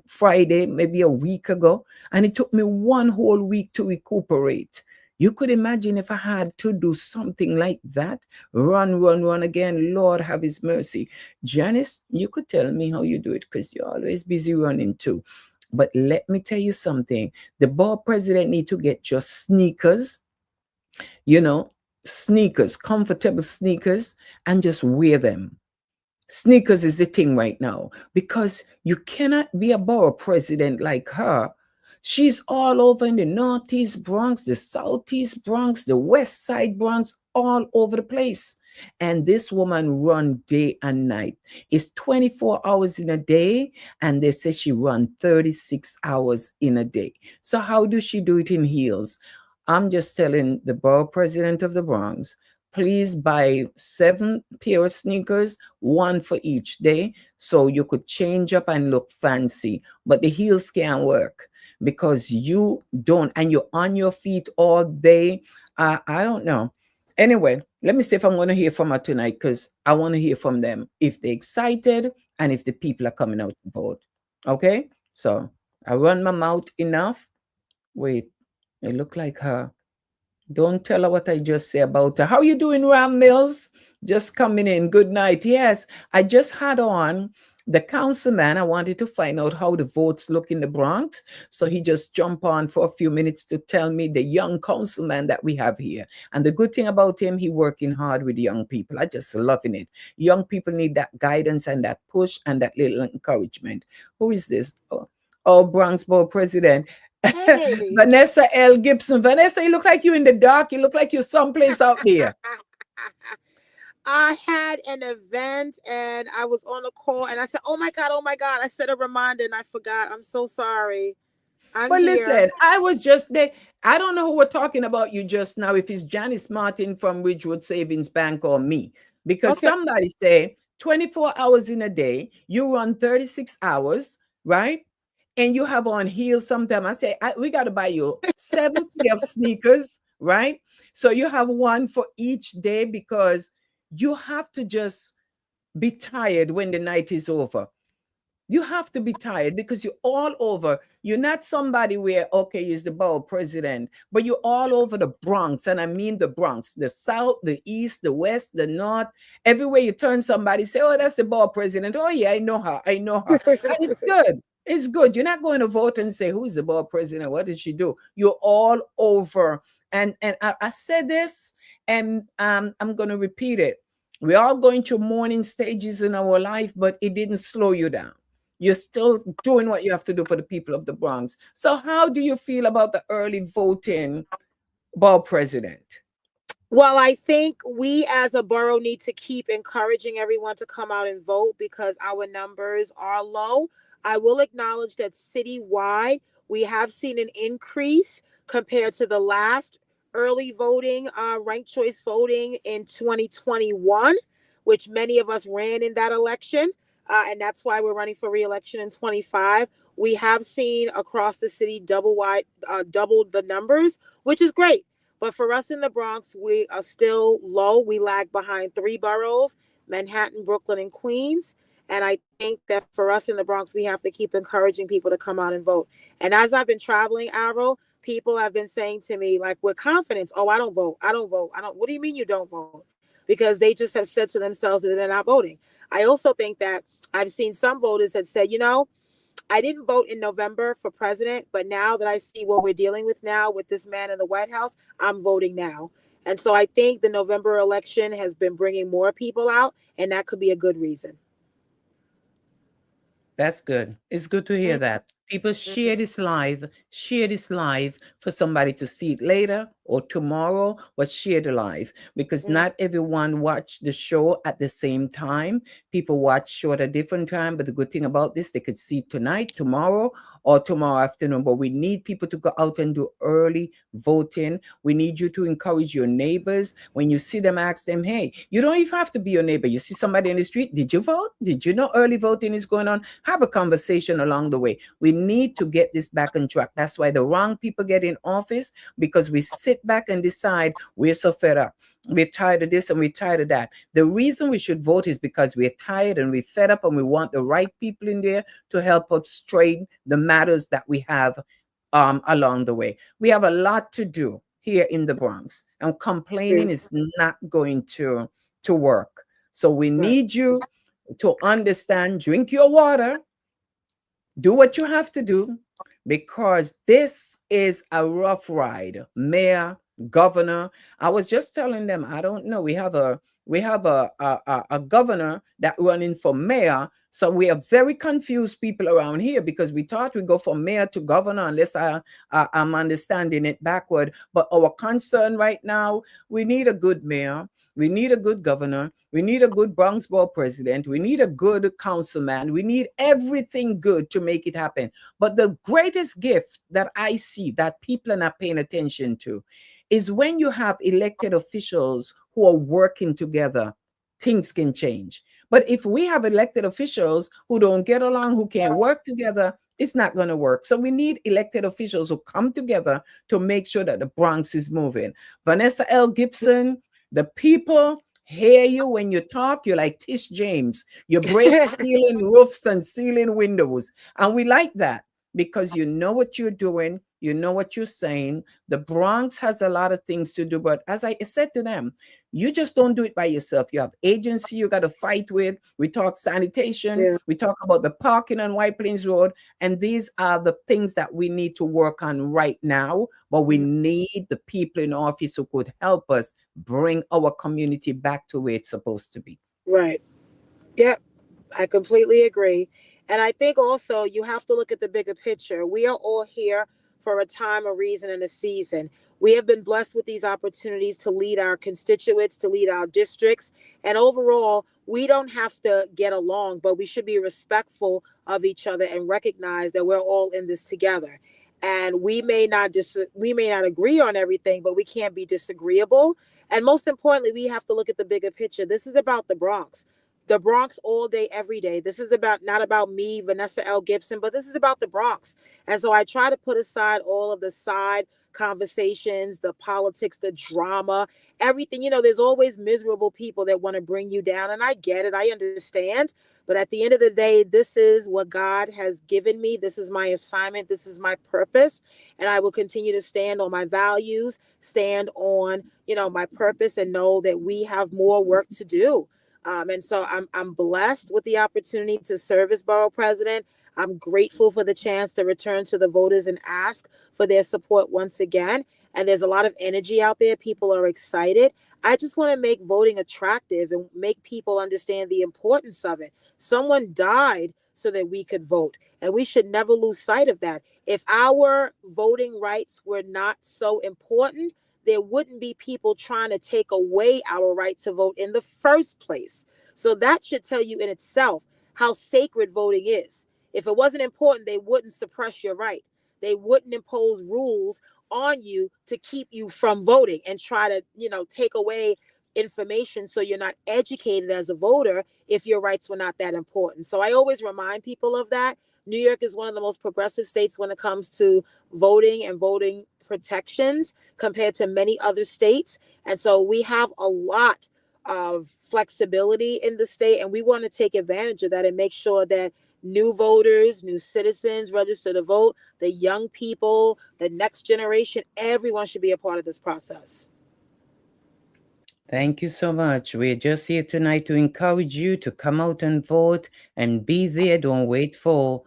Speaker 4: Friday, maybe a week ago, and it took me 1 whole week to recuperate. You could imagine if I had to do something like that, run again. Lord have his mercy. Janice, you could tell me how you do it because you're always busy running too. But let me tell you something. The borough president need to get just sneakers, sneakers, comfortable sneakers, and just wear them. Sneakers is the thing right now because you cannot be a borough president like her. She's all over in the Northeast Bronx, the Southeast Bronx, the West Side Bronx, all over the place. And this woman run day and night. It's 24 hours in a day, and they say she run 36 hours in a day. So how does she do it in heels? I'm just telling the borough president of the Bronx, please buy 7 pair of sneakers, 1 for each day, so you could change up and look fancy. But the heels can't work because you don't, and you're on your feet all day. I don't know. Anyway, let me see if I'm going to hear from her tonight, because I want to hear from them if they're excited and if the people are coming out to vote. Okay, so I run my mouth enough. Wait, it look like her. Don't tell her what I just say about her. How you doing, Ram Mills? Just coming in. Good night. Yes, I just had on the councilman. I wanted to find out how the votes look in the Bronx. So he just jumped on for a few minutes to tell me the young councilman that we have here. And the good thing about him, he working hard with young people. I just loving it. Young people need that guidance and that push and that little encouragement. Who is this? Oh, Bronx Board President.
Speaker 6: Hey.
Speaker 4: Vanessa L. Gibson. Vanessa, you look like you in the dark. You look like you're someplace out there.
Speaker 6: I had an event and I was on a call and I said, oh my God. I set a reminder and I forgot. I'm so sorry.
Speaker 4: But listen, I was just there. I don't know who we're talking about you just now, if it's Janice Martin from Ridgewood Savings Bank or me, because somebody say 24 hours in a day, you run 36 hours, right? And you have on heels sometimes. I say, we got to buy you 7 pair of sneakers, right? So you have one for each day, because you have to just be tired when the night is over. You have to be tired because you're all over. You're not somebody where, okay, you're the borough president, but you're all over the Bronx. And I mean the Bronx, the South, the East, the West, the North. Everywhere you turn, somebody say, oh, that's the borough president. Oh, yeah, I know her. And it's good. It's good. You're not going to vote and say, who's the borough president? What did she do? You're all over. And I said this, and I'm going to repeat it. We're all going through mourning stages in our life, but it didn't slow you down. You're still doing what you have to do for the people of the Bronx. So how do you feel about the early voting, borough president?
Speaker 6: Well, I think we as a borough need to keep encouraging everyone to come out and vote because our numbers are low. I will acknowledge that citywide, we have seen an increase compared to the last early voting, ranked choice voting in 2021, which many of us ran in that election. And that's why we're running for re-election in 25. We have seen across the city double the numbers, which is great. But for us in the Bronx, we are still low. We lag behind 3 boroughs, Manhattan, Brooklyn, and Queens. And I think that for us in the Bronx, we have to keep encouraging people to come out and vote. And as I've been traveling, Arrow, people have been saying to me, like, with confidence, oh, I don't vote. What do you mean you don't vote? Because they just have said to themselves that they're not voting. I also think that I've seen some voters that said, I didn't vote in November for president, but now that I see what we're dealing with now with this man in the White House, I'm voting now. And so I think the November election has been bringing more people out, and that could be a good reason.
Speaker 4: That's good. It's good to hear that. People share this live for somebody to see it later or tomorrow, but share the live, because not everyone watch the show at the same time. People watch show at a different time, but the good thing about this, they could see tonight, tomorrow, or tomorrow afternoon. But we need people to go out and do early voting. We need you to encourage your neighbors. When you see them, ask them, hey, you don't even have to be your neighbor. You see somebody in the street, did you vote? Did you know early voting is going on? Have a conversation along the way. We need to get this back on track. That's why the wrong people get in office, because we sit back and decide we're so fed up. We're tired of this and we're tired of that. The reason we should vote is because we're tired and we're fed up, and we want the right people in there to help us straighten the matters that we have along the way. We have a lot to do here in the Bronx, and complaining is not going to work. So we need you to understand, drink your water, do what you have to do, because this is a rough ride. Mayor, governor. I was just telling them, I don't know. We have a governor that running for mayor. So we are very confused people around here, because we thought we go from mayor to governor, unless I'm understanding it backward. But our concern right now, we need a good mayor. We need a good governor. We need a good Bronx Borough president. We need a good councilman. We need everything good to make it happen. But the greatest gift that I see that people are not paying attention to is when you have elected officials who are working together, things can change. But if we have elected officials who don't get along, who can't work together, it's not going to work. So we need elected officials who come together to make sure that the Bronx is moving. Vanessa L. Gibson, The people hear you when you talk. You're like Tish James. You break ceiling roofs and ceiling windows. And we like that because you know what you're doing. You know what you're saying. The Bronx has a lot of things to do. But as I said to them, you just don't do it by yourself. You have agency you got to fight with. We talk sanitation.
Speaker 6: Yeah.
Speaker 4: We talk about the parking on White Plains Road. And these are the things that we need to work on right now. But we need the people in office who could help us bring our community back to where it's supposed to be.
Speaker 6: Right. Yep. I completely agree. And I think also you have to look at the bigger picture. We are all here for a time, a reason, and a season. We have been blessed with these opportunities to lead our constituents, to lead our districts. And overall, we don't have to get along, but we should be respectful of each other and recognize that we're all in this together. And we may not agree on everything, but we can't be disagreeable. And most importantly, we have to look at the bigger picture. This is about the Bronx. The Bronx all day, every day. This is not about me, Vanessa L. Gibson, but this is about the Bronx. And so I try to put aside all of the side conversations, the politics, the drama, everything. There's always miserable people that want to bring you down. And I get it. I understand. But at the end of the day, this is what God has given me. This is my assignment. This is my purpose. And I will continue to stand on my values, stand on, my purpose, and know that we have more work to do. And so I'm blessed with the opportunity to serve as borough president. I'm grateful for the chance to return to the voters and ask for their support once again. And there's a lot of energy out there. People are excited. I just want to make voting attractive and make people understand the importance of it. Someone died so that we could vote, and we should never lose sight of that. If our voting rights were not so important, there wouldn't be people trying to take away our right to vote in the first place. So that should tell you in itself how sacred voting is. If it wasn't important, they wouldn't suppress your right. They wouldn't impose rules on you to keep you from voting and try to, take away information so you're not educated as a voter if your rights were not that important. So I always remind people of that. New York is one of the most progressive states when it comes to voting and voting protections compared to many other states. And so we have a lot of flexibility in the state, and we want to take advantage of that and make sure that new voters, new citizens register to vote, the young people, the next generation, everyone should be a part of this process.
Speaker 4: Thank you so much. We're just here tonight to encourage you to come out and vote and be there. Don't wait for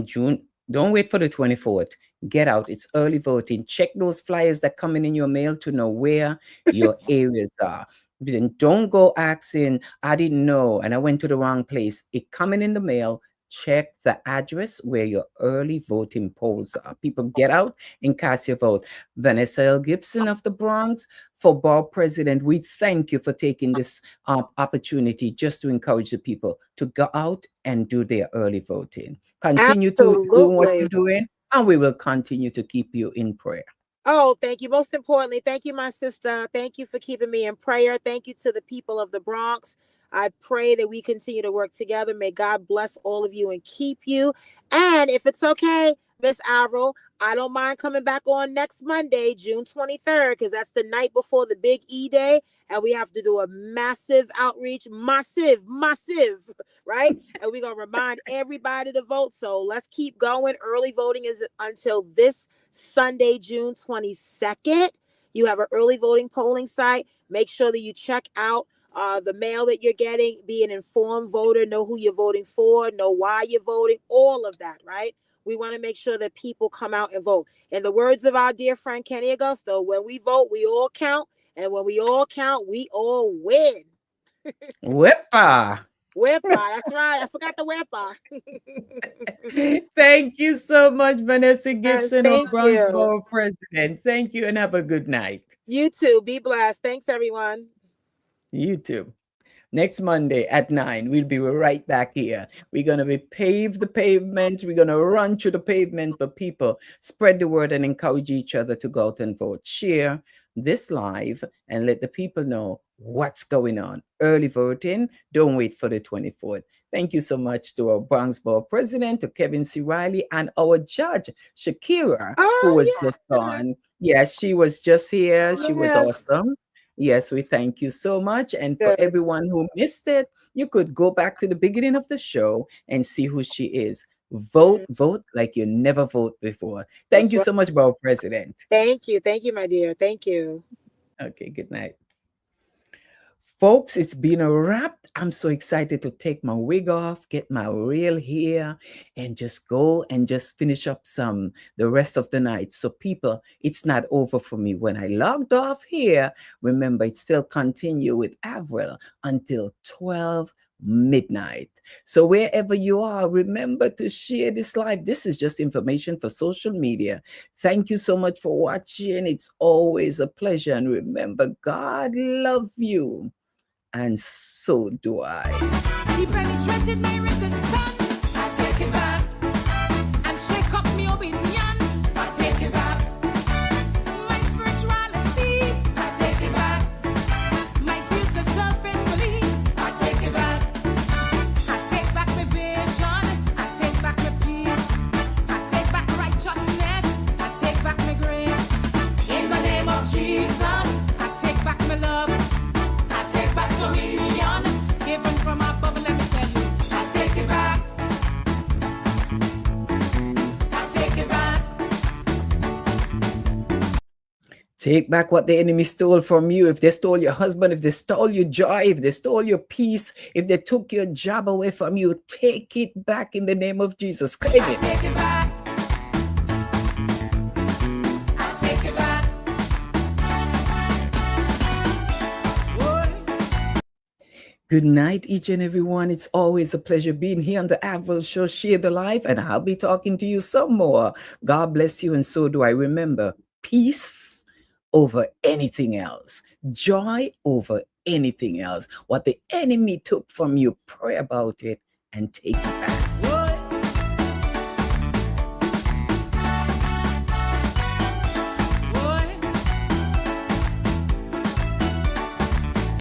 Speaker 4: June. Don't wait for the 24th. Get out. It's early voting. Check those flyers that come in your mail to know where your areas are. Then don't go asking, I didn't know, and I went to the wrong place. It coming in the mail. Check the address where your early voting polls are. People, get out and cast your vote. Vanessa L. Gibson of the Bronx for borough president. We thank you for taking this opportunity just to encourage the people to go out and do their early voting. Continue to do what you're doing, and we will continue to keep you in prayer.
Speaker 6: Oh, thank you. Most importantly, thank you, my sister. Thank you for keeping me in prayer. Thank you to the people of the Bronx. I pray that we continue to work together. May God bless all of you and keep you. And if it's okay, Miss Avril, I don't mind coming back on next Monday, June 23rd, because that's the night before the big E-Day. And we have to do a massive outreach, massive, right? And we're going to remind everybody to vote. So let's keep going. Early voting is until this Sunday, June 22nd. You have an early voting polling site. Make sure that you check out the mail that you're getting. Be an informed voter. Know who you're voting for. Know why you're voting. All of that, right? We want to make sure that people come out and vote. In the words of our dear friend Kenny Augusto, when we vote, we all count. And when we all count, we all win.
Speaker 4: Whippa.
Speaker 6: That's right. I forgot the whippa.
Speaker 4: Thank you so much, Vanessa Gibson of
Speaker 6: Thank
Speaker 4: Bronx
Speaker 6: you.
Speaker 4: Borough President. Thank you and have a good night.
Speaker 6: You too. Be blessed. Thanks, everyone.
Speaker 4: You too. Next Monday at 9, we'll be right back here. We're going to pave the pavement. We're going to run through the pavement, but people, spread the word and encourage each other to go out and vote. Share this live and let the people know what's going on. Early voting. Don't wait for the 24th. Thank you so much to our Bronx Borough President, to Kevin C. Riley, and our judge, Shakira, who was just on. Yeah, she was just here. She was awesome. Yes, we thank you so much. And for
Speaker 6: Good.
Speaker 4: everyone who missed it, you could go back to the beginning of the show and see who she is. Vote, vote like you never vote before. Thank
Speaker 6: That's
Speaker 4: you
Speaker 6: right.
Speaker 4: so much, Borough President.
Speaker 6: Thank you. Thank you, my dear. Thank you.
Speaker 4: Okay, good night. Folks, it's been a wrap. I'm so excited to take my wig off, get my real hair, and just go and just finish up the rest of the night. So people, it's not over for me. When I logged off here, remember, it still continue with Avril until 12 midnight. So wherever you are, remember to share this live. This is just information for social media. Thank you so much for watching. It's always a pleasure. And remember, God loves you. And so do I.
Speaker 7: He penetrated my resistance. I take it back and shake up my obedience. I take it back. My spirituality. I take it back. My zeal to serve faithfully. I take it back. I take back my vision. I take back my peace. I take back righteousness. I take back my grace. In the name of Jesus, I take back my love. Dominion, given from above, let me tell you, I take it back. I take it back.
Speaker 4: Take back what the enemy stole from you. If they stole your husband, if they stole your joy, if they stole your peace, if they took your job away from you, take it back in the name of Jesus. Claim
Speaker 7: I
Speaker 4: it.
Speaker 7: take it back. I take it back.
Speaker 4: Good night, each and everyone. It's always a pleasure being here on the Avril Show. Share the life, and I'll be talking to you some more. God bless you, and so do I. Remember, peace over anything else, joy over anything else. What the enemy took from you, pray about it and take it back.